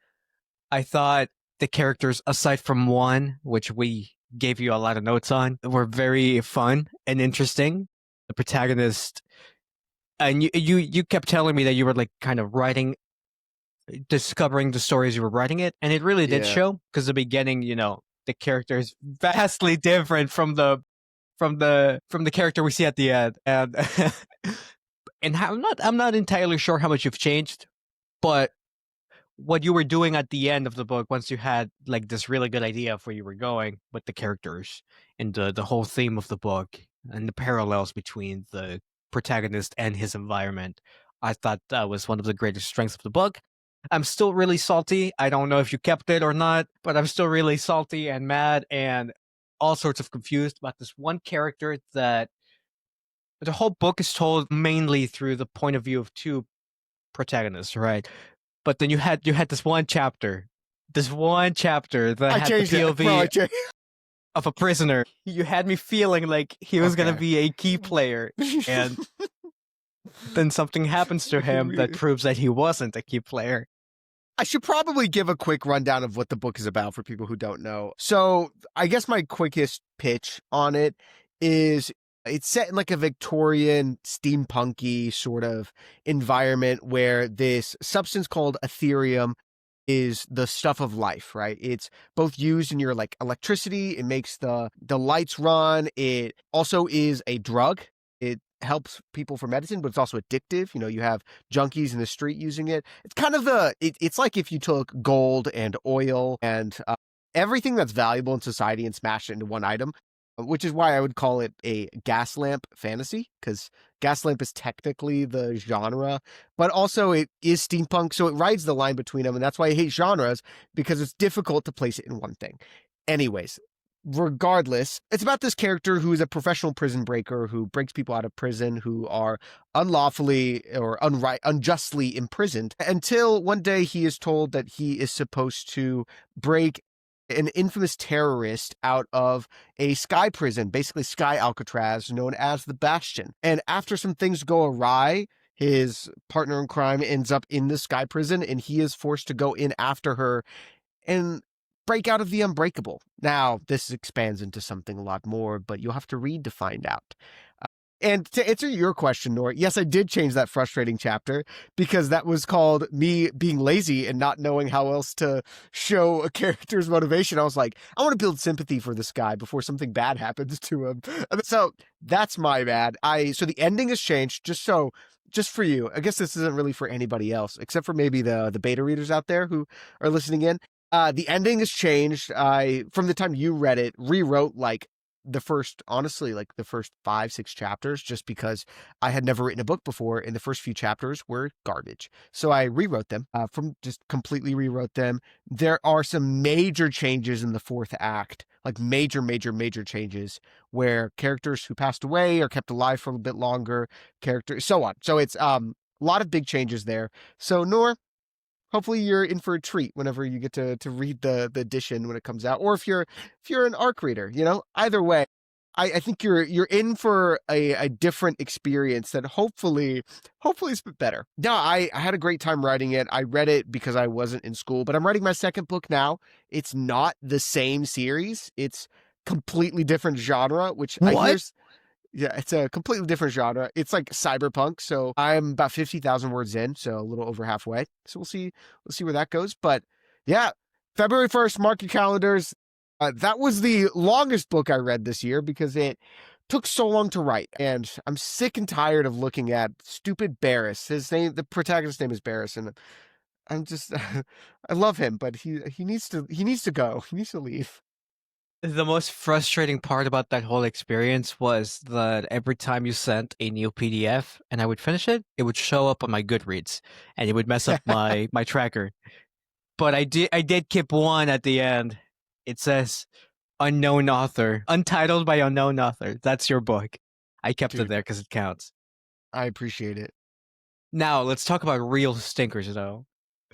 I thought the characters, aside from one, which we gave you a lot of notes on, were very fun and interesting. The protagonist, and you kept telling me that you were like kind of discovering the stories you were writing it, and it really did show, because the beginning, the character is vastly different from the character we see at the end, and and I'm not entirely sure how much you've changed, but what you were doing at the end of the book, once you had like this really good idea of where you were going with the characters and the whole theme of the book and the parallels between the protagonist and his environment, I thought that was one of the greatest strengths of the book. I'm still really salty. I don't know if you kept it or not, but I'm still really salty and mad and all sorts of confused about this one character that the whole book is told mainly through the point of view of two protagonists, right? But then you had this one chapter that had the POV of a prisoner. You had me feeling like he was going to be a key player, and then something happens to him that proves that he wasn't a key player.
I should probably give a quick rundown of what the book is about for people who don't know. So I guess my quickest pitch on it is it's set in like a Victorian steampunky sort of environment where this substance called Ethereum is the stuff of life, right? It's both used in your like electricity. It makes the lights run. It also is a drug. It helps people for medicine, but it's also addictive. You have junkies in the street using it. It's kind of it's like if you took gold and oil and everything that's valuable in society and smashed it into one item, which is why I would call it a gas lamp fantasy, because gas lamp is technically the genre, but also it is steampunk, so it rides the line between them, and that's why I hate genres, because it's difficult to place it in one thing. Anyways, regardless, it's about this character who is a professional prison breaker who breaks people out of prison who are unlawfully or unjustly imprisoned, until one day he is told that he is supposed to break an infamous terrorist out of a sky prison, basically Sky Alcatraz, known as the Bastion. And after some things go awry, his partner in crime ends up in the sky prison, and he is forced to go in after her and break out of the unbreakable. Now, this expands into something a lot more, but you'll have to read to find out. And to answer your question, Nora, yes, I did change that frustrating chapter because that was called me being lazy and not knowing how else to show a character's motivation. I was like, I want to build sympathy for this guy before something bad happens to him. So that's my bad. So the ending has changed just for you. I guess this isn't really for anybody else, except for maybe the beta readers out there who are listening in. The ending has changed. From the time you read it, rewrote like honestly, like the first 5, 6 chapters, just because I had never written a book before, and the first few chapters were garbage. So I rewrote them, just completely rewrote them. There are some major changes in the fourth act, like major, major, major changes where characters who passed away are kept alive for a bit longer, characters, so on. So it's a lot of big changes there. So Noor, hopefully you're in for a treat whenever you get to read the edition when it comes out, or if you're an ARC reader, either way, I think you're in for a different experience that hopefully is a bit better. No, I had a great time writing it. I read it because I wasn't in school, but I'm writing my second book now. It's not the same series. It's completely different genre, which I hear.
What?
Yeah, it's a completely different genre. It's like cyberpunk. So I'm about 50,000 words in, so a little over halfway. So we'll see where that goes. But yeah, February 1st, mark your calendars. That was the longest book I read this year because it took so long to write. And I'm sick and tired of looking at stupid Barris. The protagonist's name is Barris, and I'm just I love him, but he needs to go. He needs to leave.
The most frustrating part about that whole experience was that every time you sent a new PDF and I would finish it, it would show up on my Goodreads and it would mess up my tracker. But I did keep one at the end. It says unknown author, untitled by unknown author. That's your book. I kept it
Dude,
there because it counts.
I appreciate it.
Now let's talk about real stinkers, though.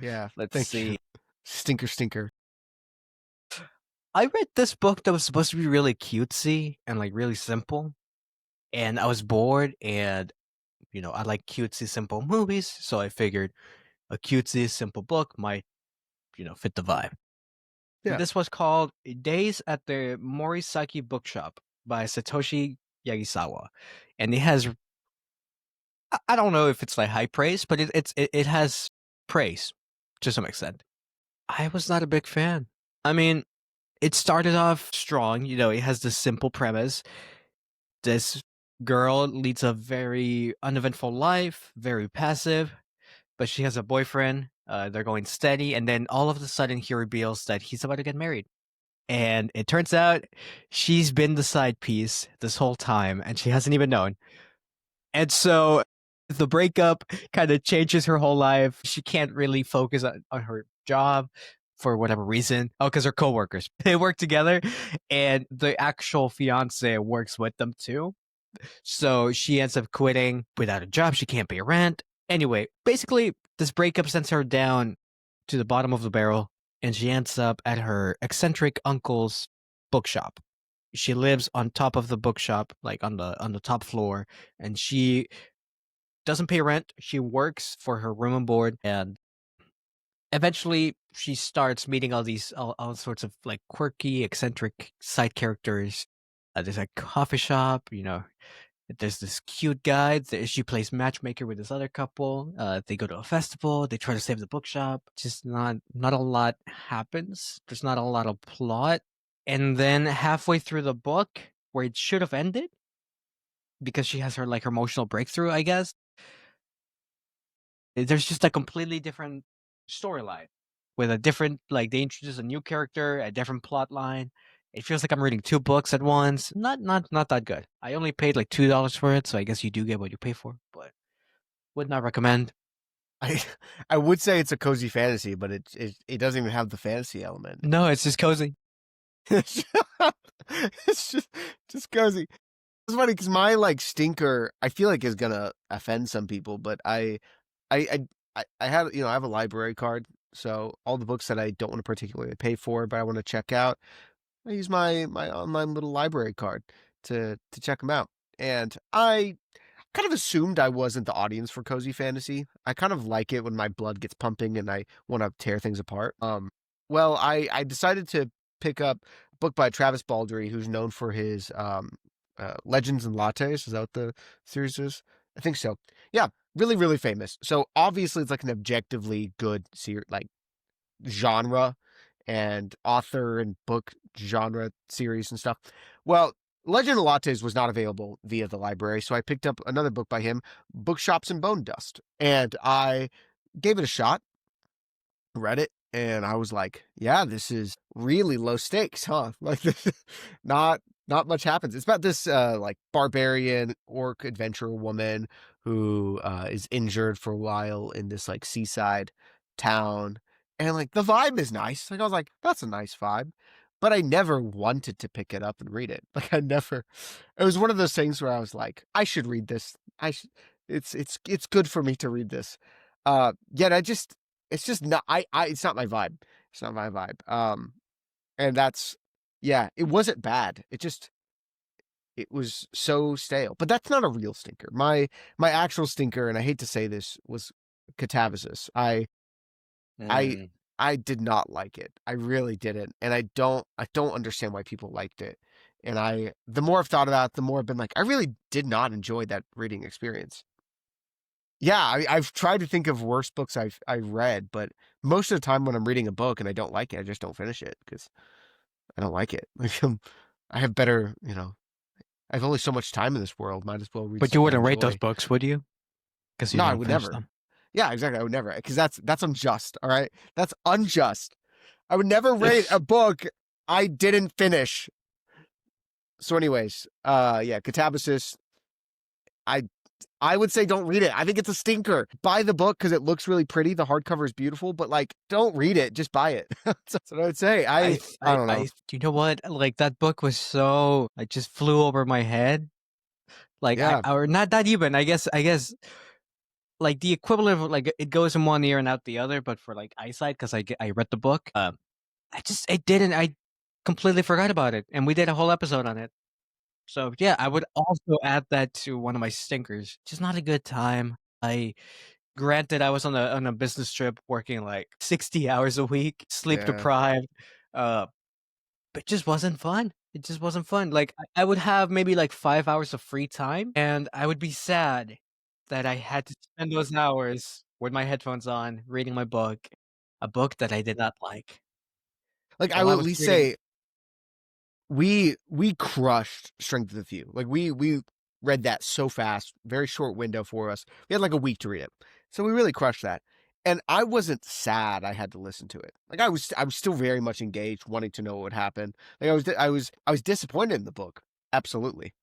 Yeah,
Let's
thank you.
see.
Stinker, stinker.
I read this book that was supposed to be really cutesy and like really simple, and I was bored, and I like cutesy simple movies, so I figured a cutesy simple book might fit the vibe.
Yeah.
This was called Days at the Morisaki Bookshop by Satoshi Yagisawa, and it has I don't know if it's like high praise, but it has praise to some extent. I was not a big fan. I mean, it started off strong. It has this simple premise. This girl leads a very uneventful life, very passive, but she has a boyfriend. They're going steady, and then all of a sudden he reveals that he's about to get married. And it turns out she's been the side piece this whole time, and she hasn't even known. And so the breakup kind of changes her whole life. She can't really focus on her job for whatever reason. Oh, because they're coworkers. They work together, and the actual fiance works with them too. So she ends up quitting without a job. She can't pay rent. Anyway, basically, this breakup sends her down to the bottom of the barrel, and she ends up at her eccentric uncle's bookshop. She lives on top of the bookshop, like on the top floor, and she doesn't pay rent. She works for her room and board, and eventually she starts meeting all sorts of like quirky, eccentric side characters. There's a coffee shop, there's this cute guy. She plays matchmaker with this other couple. They go to a festival. They try to save the bookshop. Just not a lot happens. There's not a lot of plot. And then halfway through the book, where it should have ended, because she has her emotional breakthrough, I guess. There's just a completely different storyline with a different they introduce a new character, a different plot line. It feels like I'm reading two books at once. Not that good. I only paid like $2 for it, so I guess you do get what you pay for, but would not recommend.
I I would say it's a cozy fantasy, but it doesn't even have the fantasy element.
No, it's just cozy.
It's just cozy. It's funny because my stinker, I feel like is gonna offend some people, but I have I have a library card, so all the books that I don't want to particularly pay for, but I want to check out, I use my online little library card to check them out, and I kind of assumed I wasn't the audience for cozy fantasy. I kind of like it when my blood gets pumping and I want to tear things apart. Well, I decided to pick up a book by Travis Baldree, who's known for his Legends and Lattes. Is that what the series is? I think so. Yeah, really, really famous. So obviously, it's like an objectively good genre and author and book genre series and stuff. Well, Legend of Lattes was not available via the library, so I picked up another book by him, Bookshops and Bone Dust, and I gave it a shot, read it, and I was like, yeah, this is really low stakes, huh? Like, this, not not much happens. It's about this like barbarian orc adventurer woman who is injured for a while in this like seaside town, and like the vibe is nice. Like I was like, that's a nice vibe, but I never wanted to pick it up and read it. Like I never. It was one of those things where I was like, I should read this. I should. It's good for me to read this. Yet it's just not. It's not my vibe. It's not my vibe. And that's yeah, it wasn't bad. It was so stale. But that's not a real stinker. My actual stinker, and I hate to say this, was Catabasis. I
Mm.
I did not like it. I really didn't. And I don't understand why people liked it. And the more I've thought about it, the more I've been like, I really did not enjoy that reading experience. Yeah, I've tried to think of worse books I've read, but most of the time when I'm reading a book and I don't like it, I just don't finish it because I don't like it. Like I have better, I have only so much time in this world. Might as well read
But you
stuff I
wouldn't rate those
enjoy.
books, would you? Because you
No, I
didn't
would
finish
never.
them.
Yeah, exactly. I would never, because that's unjust. All right, that's unjust. I would never rate a book I didn't finish. So, anyways, yeah, Catabasis. I I would say don't read it. I think it's a stinker. Buy the book because it looks really pretty. The hardcover is beautiful, but like, don't read it. Just buy it. That's what I would say. I don't know.
You know what? Like that book was so, it just flew over my head. Like
Yeah,
or not even. I guess like the equivalent of like it goes in one ear and out the other, but for like eyesight, because I read the book. It didn't. I completely forgot about it, and we did a whole episode on it. So yeah, I would also add that to one of my stinkers. Just not a good time. I Granted, I was on a business trip working like 60 hours a week, sleep
yeah.
deprived. Uh, but it just wasn't fun. It just wasn't fun. Like I would have maybe like 5 hours of free time, and I would be sad that I had to spend those hours with my headphones on, reading my book, a book that I did not like
Like I
while I
will at
was
least
reading.
say we crushed Strength of the Few. Like we read that so fast, very short window for us. We had like a week to read it, so we really crushed that. And I wasn't sad I had to listen to it. Like I was still very much engaged, wanting to know what would happen. Like I was disappointed in the book, absolutely,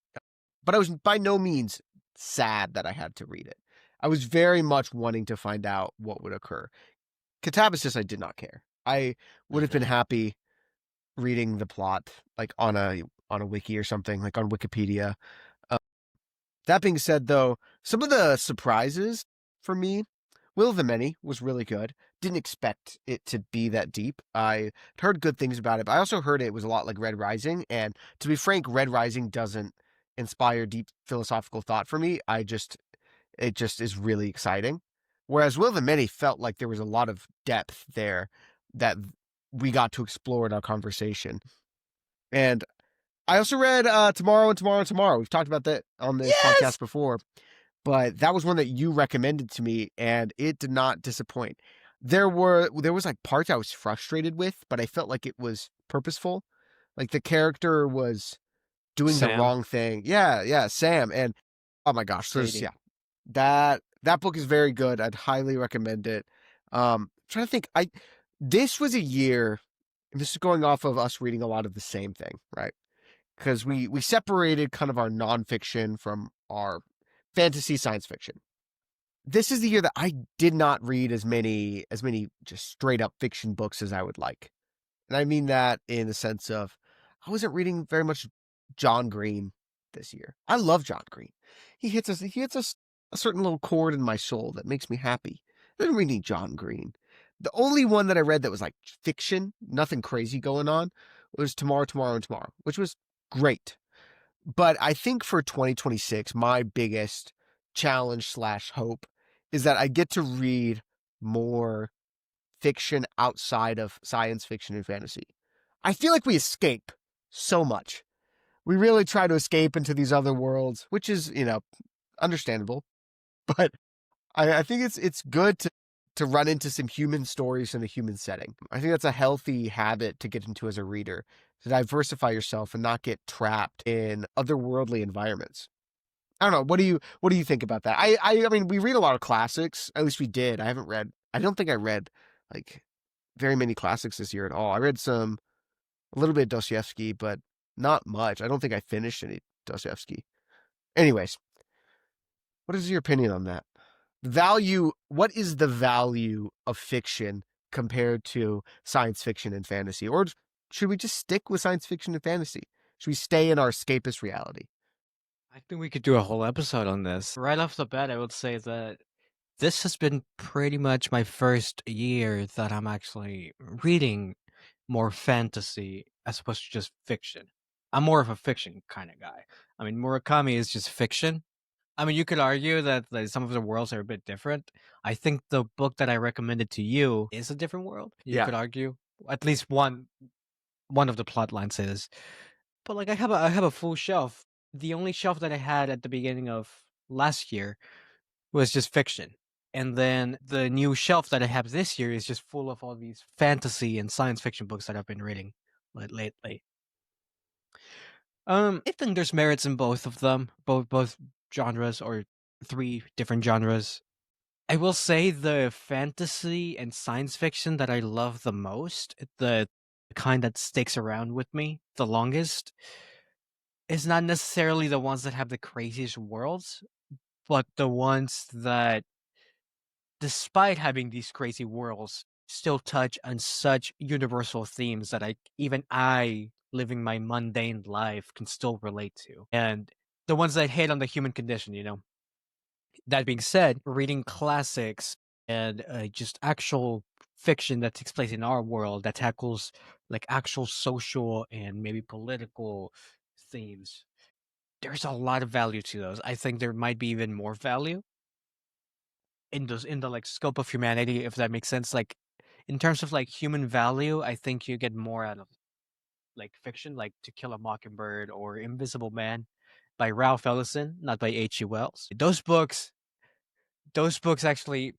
but I was by no means sad that I had to read it. I was very much wanting to find out what would occur. Catabasis, I did not care. I would have been
Mhm.
happy reading the plot like on a wiki or something, like on Wikipedia. Uh, that being said, though, some of the surprises for me, Will of the Many was really good. Didn't expect it to be that deep. I heard good things about it, but I also heard it was a lot like Red Rising. And to be frank, Red Rising doesn't inspire deep philosophical thought for me. It just is really exciting. Whereas Will of the Many felt like there was a lot of depth there that we got to explore in our conversation. And I also read Tomorrow and Tomorrow and Tomorrow. We've talked about that on this
Yes,
podcast before, but that was one that you recommended to me, and it did not disappoint. There was like parts I was frustrated with, but I felt like it was purposeful. Like the character was doing the
Sam,
wrong thing. Yeah, yeah, Sam. And oh my gosh, there's
Sadie.
yeah. That book is very good. I'd highly recommend it. Trying to think, I this was a year. This is going off of us reading a lot of the same thing, right? Because we separated kind of our nonfiction from our fantasy science fiction. This is the year that I did not read as many just straight up fiction books as I would like. And I mean that in the sense of I wasn't reading very much John Green this year. I love John Green. He hits a certain little chord in my soul that makes me happy. I'm reading John Green. The only one that I read that was like fiction, nothing crazy going on, was Tomorrow, Tomorrow, and Tomorrow, which was great. But I think for 2026, my biggest challenge slash hope is that I get to read more fiction outside of science fiction and fantasy. I feel like we escape so much. We really try to escape into these other worlds, which is, understandable. But I think it's good to run into some human stories in a human setting. I think that's a healthy habit to get into as a reader, to diversify yourself and not get trapped in otherworldly environments. I don't know. What do you think about that? I mean, we read a lot of classics. At least we did. I don't think I read like very many classics this year at all. I read a little bit of Dostoevsky, but Not much. I don't think I finished any Dostoevsky. Anyways, what is your opinion on that? Value, what is the value of fiction compared to science fiction and fantasy? Or should we just stick with science fiction and fantasy? Should we stay in our escapist reality?
I think we could do a whole episode on this. Right off the bat, I would say that this has been pretty much my first year that I'm actually reading more fantasy as opposed to just fiction. I'm more of a fiction kind of guy. I mean, Murakami is just fiction. I mean, you could argue that like, some of the worlds are a bit different. I think the book that I recommended to you is a different world. You
Yeah.
could argue at least one of the plot lines is. But like I have a full shelf. The only shelf that I had at the beginning of last year was just fiction. And then the new shelf that I have this year is just full of all these fantasy and science fiction books that I've been reading lately. I think there's merits in both of them, both genres or three different genres. I will say the fantasy and science fiction that I love the most, the kind that sticks around with me the longest, is not necessarily the ones that have the craziest worlds, but the ones that, despite having these crazy worlds, still touch on such universal themes that even I, living my mundane life, can still relate to. And the ones that hit on the human condition, you know. That being said, reading classics and just actual fiction that takes place in our world that tackles like actual social and maybe political themes, there's a lot of value to those. I think there might be even more value in the like scope of humanity, if that makes sense. Like in terms of like human value, I think you get more out of like fiction, like To Kill a Mockingbird or Invisible Man by Ralph Ellison, not by H.G. Wells. Those books actually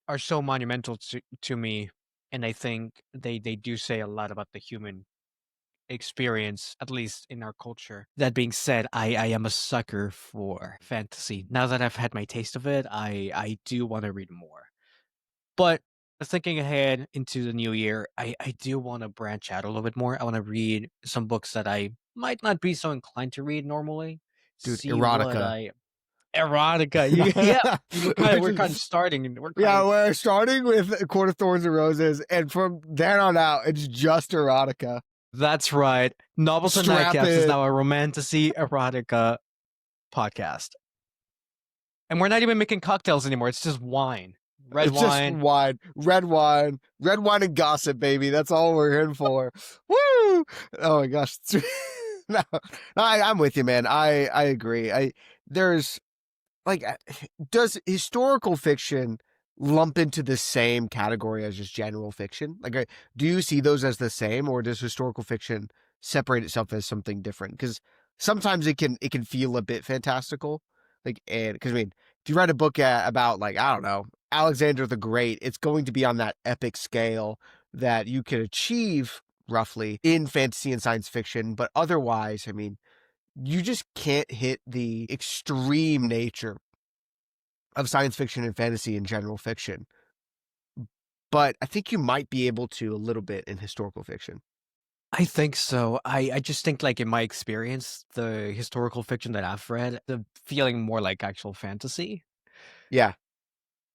are so monumental to me, and I think they do say a lot about the human experience, at least in our culture. That being said, I am a sucker for fantasy. Now that I've had my taste of it, I do want to read more. But thinking ahead into the new year, I do want to branch out a little bit more. I want to read some books that I might not be so inclined to read normally.
Dude,
See what
erotica.
I erotica. Yeah, we're kind of starting. We're kind
Yeah,
of
we're starting with Court of Thorns and Roses, and from then on out, it's just erotica.
That's right. Novels and
Strap
Nightcaps is
in.
now a romantasy erotica podcast. And we're not even making cocktails anymore. It's just wine. Red
It's just
wine.
wine, red wine and gossip, baby. That's all we're in for. Woo! Oh my gosh. No, I'm with you, man. I agree. There's like, does historical fiction lump into the same category as just general fiction? Like, do you see those as the same, or does historical fiction separate itself as something different? Because sometimes it can feel a bit fantastical. Like, and because I mean, if you write a book about, like, I don't know, Alexander the Great, it's going to be on that epic scale that you can achieve roughly in fantasy and science fiction, but otherwise, I mean, you just can't hit the extreme nature of science fiction and fantasy and general fiction. But I think you might be able to a little bit in historical fiction.
I think so. I just think like in my experience, the historical fiction that I've read, the feeling more like actual fantasy.
Yeah.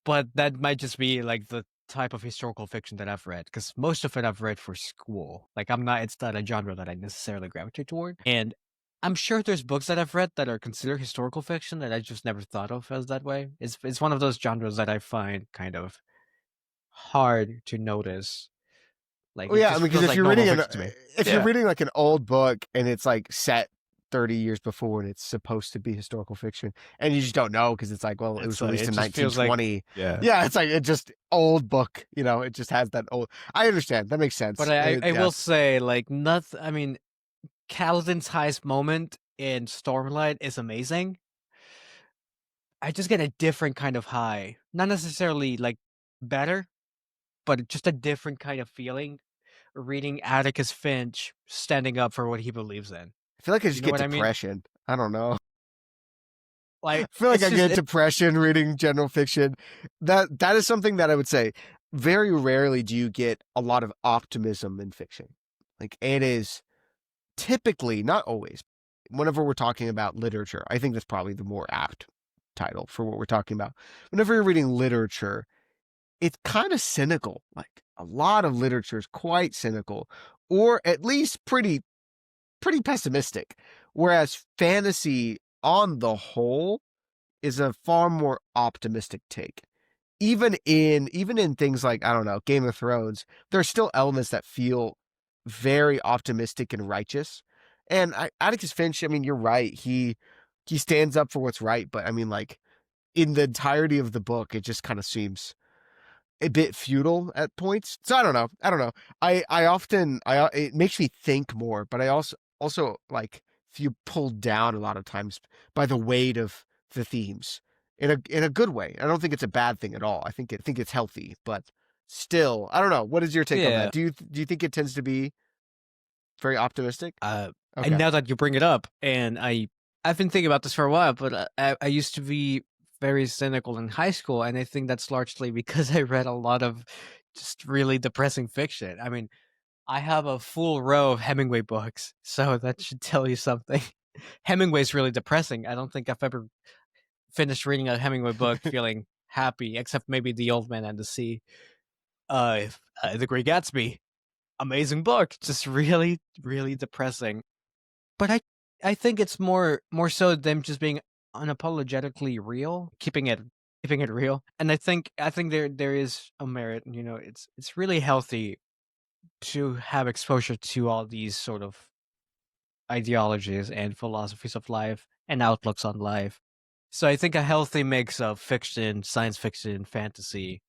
But that might just be like the type of historical fiction that I've read, because most of it I've read for school. Like it's not a genre that I necessarily gravitate toward. And I'm sure there's books that I've read that are considered historical fiction that I just never thought of as that way. It's one of those genres that I find kind of hard to notice. Like
Well,
it
yeah. I
just
mean, because
feels like normal fiction to me.
if you're
Yeah.
reading like an old book and it's like set 30 years before and it's supposed to be historical fiction, and you just don't know because it's like, well, it
It's
was
like
released
it
in
just feels like
1920.
yeah.
Yeah, it's like it just old book. It just has that old. I understand. That makes
But
sense.
I
Yeah.
will say like nothing. I mean, Kaladin's highest moment in Stormlight is amazing. I just get a different kind of high. Not necessarily like better, but just a different kind of feeling reading Atticus Finch standing up for what he believes in.
I feel like I
You
just
know
get
what I mean?
depression. I don't know. I
Like
feel like
it's
I
just
get depression reading general fiction. That is something that I would say very rarely do you get a lot of optimism in fiction. Like, it is typically, not always, whenever we're talking about literature, I think that's probably the more apt title for what we're talking about. Whenever you're reading literature, it's kind of cynical. Like a lot of literature is quite cynical, or at least pretty pessimistic. Whereas fantasy, on the whole, is a far more optimistic take. Even in things like, I don't know, Game of Thrones, there's still elements that feel very optimistic and righteous. And Atticus Finch, I mean, you're right. He stands up for what's right, but I mean, like in the entirety of the book, it just kind of seems a bit futile at points. So I don't know. I often it makes me think more, but I also like feel pulled down a lot of times by the weight of the themes in a good way. I don't think it's a bad thing at all. I think it's healthy, but still, I don't know. What is your take on that?
Yeah.
Do you think it tends to be very optimistic?
Uh, and
Okay.
now that you bring it up, and I've been thinking about this for a while, but I used to be very cynical in high school, and I think that's largely because I read a lot of just really depressing fiction. I mean, I have a full row of Hemingway books, so that should tell you something. Hemingway's really depressing. I don't think I've ever finished reading a Hemingway book feeling happy, except maybe The Old Man and the Sea. The Great Gatsby, amazing book, just really, really depressing. But I think it's more so them just being unapologetically real, keeping it real. And I think there is a merit, it's really healthy to have exposure to all these sort of ideologies and philosophies of life and outlooks on life. So I think a healthy mix of fiction, science fiction, fantasy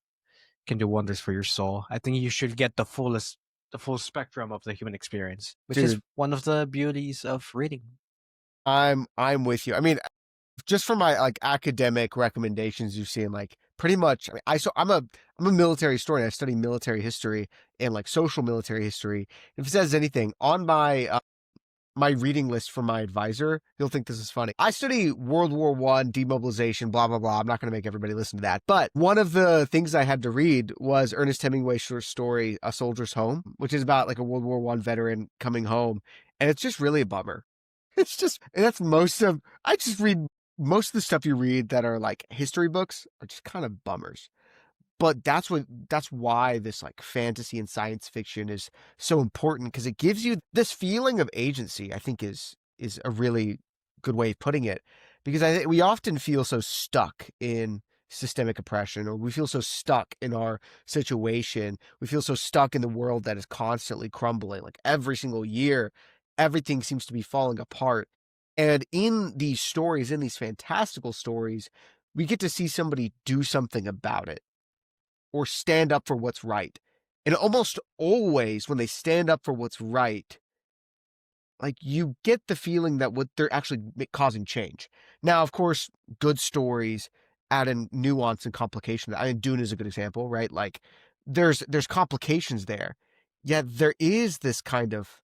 can do wonders for your soul. I think you should get the full spectrum of the human experience, which is
Dude,
one of the beauties of reading.
I'm with you. I mean, just from my like academic recommendations you've seen, like pretty much, I mean, I'm a military historian. I study military history and like social military history. If it says anything on my reading list from my advisor, you'll think this is funny. I study World War One, demobilization, blah blah blah. I'm not going to make everybody listen to that, but one of the things I had to read was Ernest Hemingway's short story "A Soldier's Home," which is about like a World War One veteran coming home, and it's just really a bummer. It's just, and that's most of, I just read most of the stuff you read that are like history books are just kind of bummers. But that's why this like fantasy and science fiction is so important because it gives you this feeling of agency. I think is a really good way of putting it because I think we often feel so stuck in systemic oppression or we feel so stuck in our situation. We feel so stuck in the world that is constantly crumbling. Like every single year, everything seems to be falling apart. And in these stories, in these fantastical stories, we get to see somebody do something about it or stand up for what's right. And almost always, when they stand up for what's right, like you get the feeling that what they're actually causing change. Now, of course, good stories add in nuance and complication. I mean, Dune is a good example, right? Like there's complications there, yet there is this kind of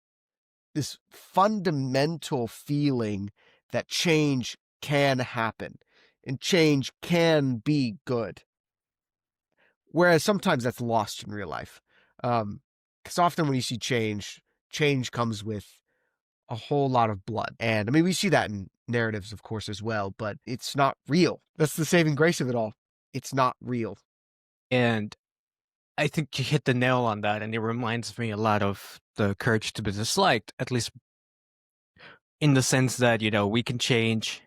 this fundamental feeling that change can happen and change can be good. Whereas sometimes that's lost in real life. Because often when you see change, change comes with a whole lot of blood. And I mean, we see that in narratives, of course, as well, but it's not real. That's the saving grace of it all. It's not real.
And I think you hit the nail on that, and it reminds me a lot of the courage to be disliked, at least in the sense that, we can change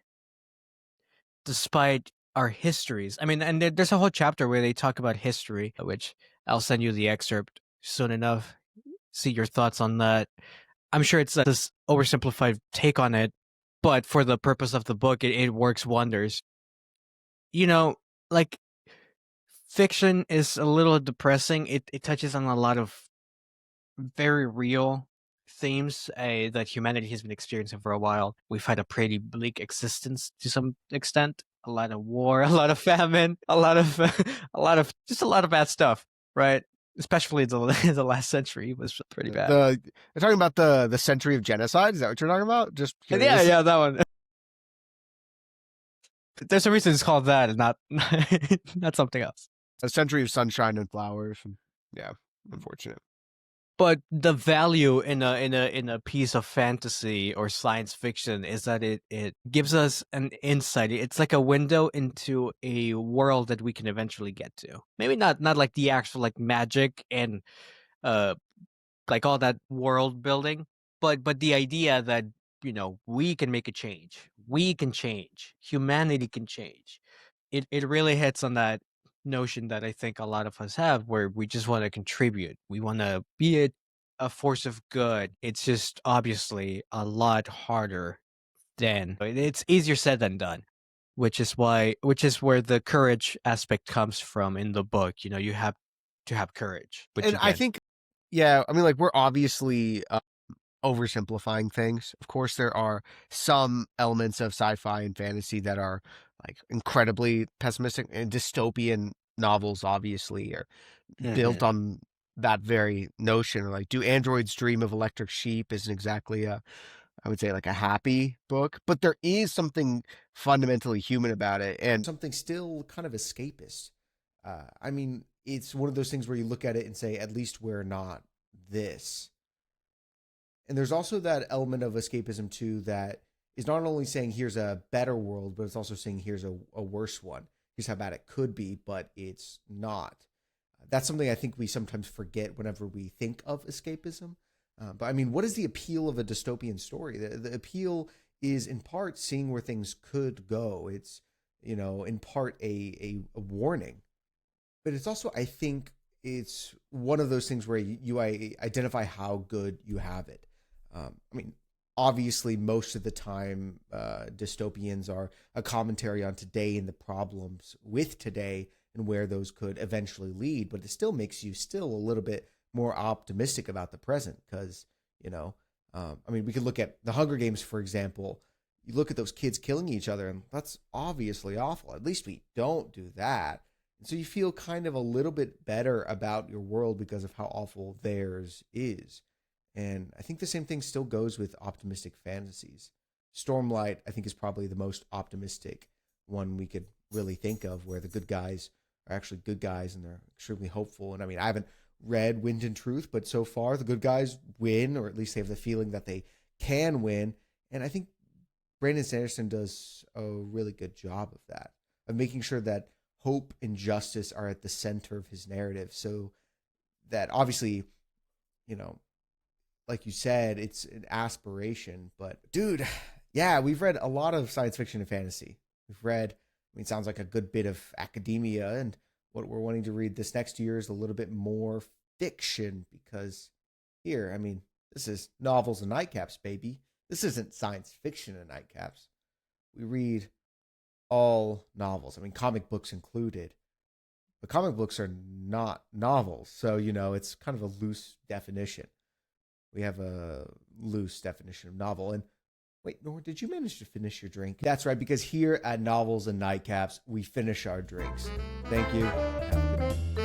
despite our histories. I mean, and there's a whole chapter where they talk about history, which I'll send you the excerpt soon enough. See your thoughts on that. I'm sure it's this oversimplified take on it, but for the purpose of the book, it works wonders. You know, like fiction is a little depressing. It touches on a lot of very real themes that humanity has been experiencing for a while. We've had a pretty bleak existence to some extent. A lot of war, a lot of famine, a lot of a lot of bad stuff, right? Especially the last century was pretty bad.
You're talking about the century of genocide. Is that what you're talking about? Just
And yeah,
curious.
yeah, that one. There's a reason it's called that, and not not something else.
A century of sunshine and flowers. Yeah, unfortunate.
But the value in a piece of fantasy or science fiction is that it gives us an insight. It's like a window into a world that we can eventually get to. Maybe not like the actual like magic and uh like all that world building, but the idea that we can make a change. We can change. Humanity can change. It really hits on that notion that I think a lot of us have, where we just want to contribute. We want to be a force of good. It's just obviously a lot harder than it's easier said than done. Which is where the courage aspect comes from in the book. You have to have courage, which
And I
again,
think, yeah, I mean, like, we're obviously oversimplifying things. Of course, there are some elements of sci-fi and fantasy that are like incredibly pessimistic, and dystopian novels obviously are built
mhm.
on that very notion. Like, do androids dream of electric sheep isn't exactly a, I would say, like a happy book, but there is something fundamentally human about it. And
something still kind of escapist. I mean, it's one of those things where you look at it and say, at least we're not this. And there's also that element of escapism too that is not only saying here's a better world, but it's also saying here's a worse one. Here's how bad it could be, but it's not. That's something I think we sometimes forget whenever we think of escapism. But I mean, what is the appeal of a dystopian story? The appeal is in part seeing where things could go. It's, in part a warning. But it's also, I think, it's one of those things where you identify how good you have it. I mean, obviously, most of the time, dystopians are a commentary on today and the problems with today and where those could eventually lead. But it still makes you still a little bit more optimistic about the present because, I mean, we could look at the Hunger Games, for example. You look at those kids killing each other, and that's obviously awful. At least we don't do that. And so you feel kind of a little bit better about your world because of how awful theirs is. And I think the same thing still goes with optimistic fantasies. Stormlight, I think, is probably the most optimistic one we could really think of, where the good guys are actually good guys and they're extremely hopeful. And I mean, I haven't read Wind and Truth, but so far the good guys win, or at least they have the feeling that they can win. And I think Brandon Sanderson does a really good job of that, of making sure that hope and justice are at the center of his narrative. So that obviously, you know, like you said, it's an aspiration. But dude, yeah, we've read a lot of science fiction and fantasy. We've read, I mean, it sounds like a good bit of academia, and what we're wanting to read this next year is a little bit more fiction because here, I mean, this is novels and nightcaps, baby. This isn't science fiction and nightcaps. We read all novels. I mean, comic books included. But comic books are not novels. So, it's kind of a loose definition. We have a loose definition of novel. And wait, Nor, did you manage to finish your drink? That's right, because here at Novels and Nightcaps, we finish our drinks. Thank you. Have a good night.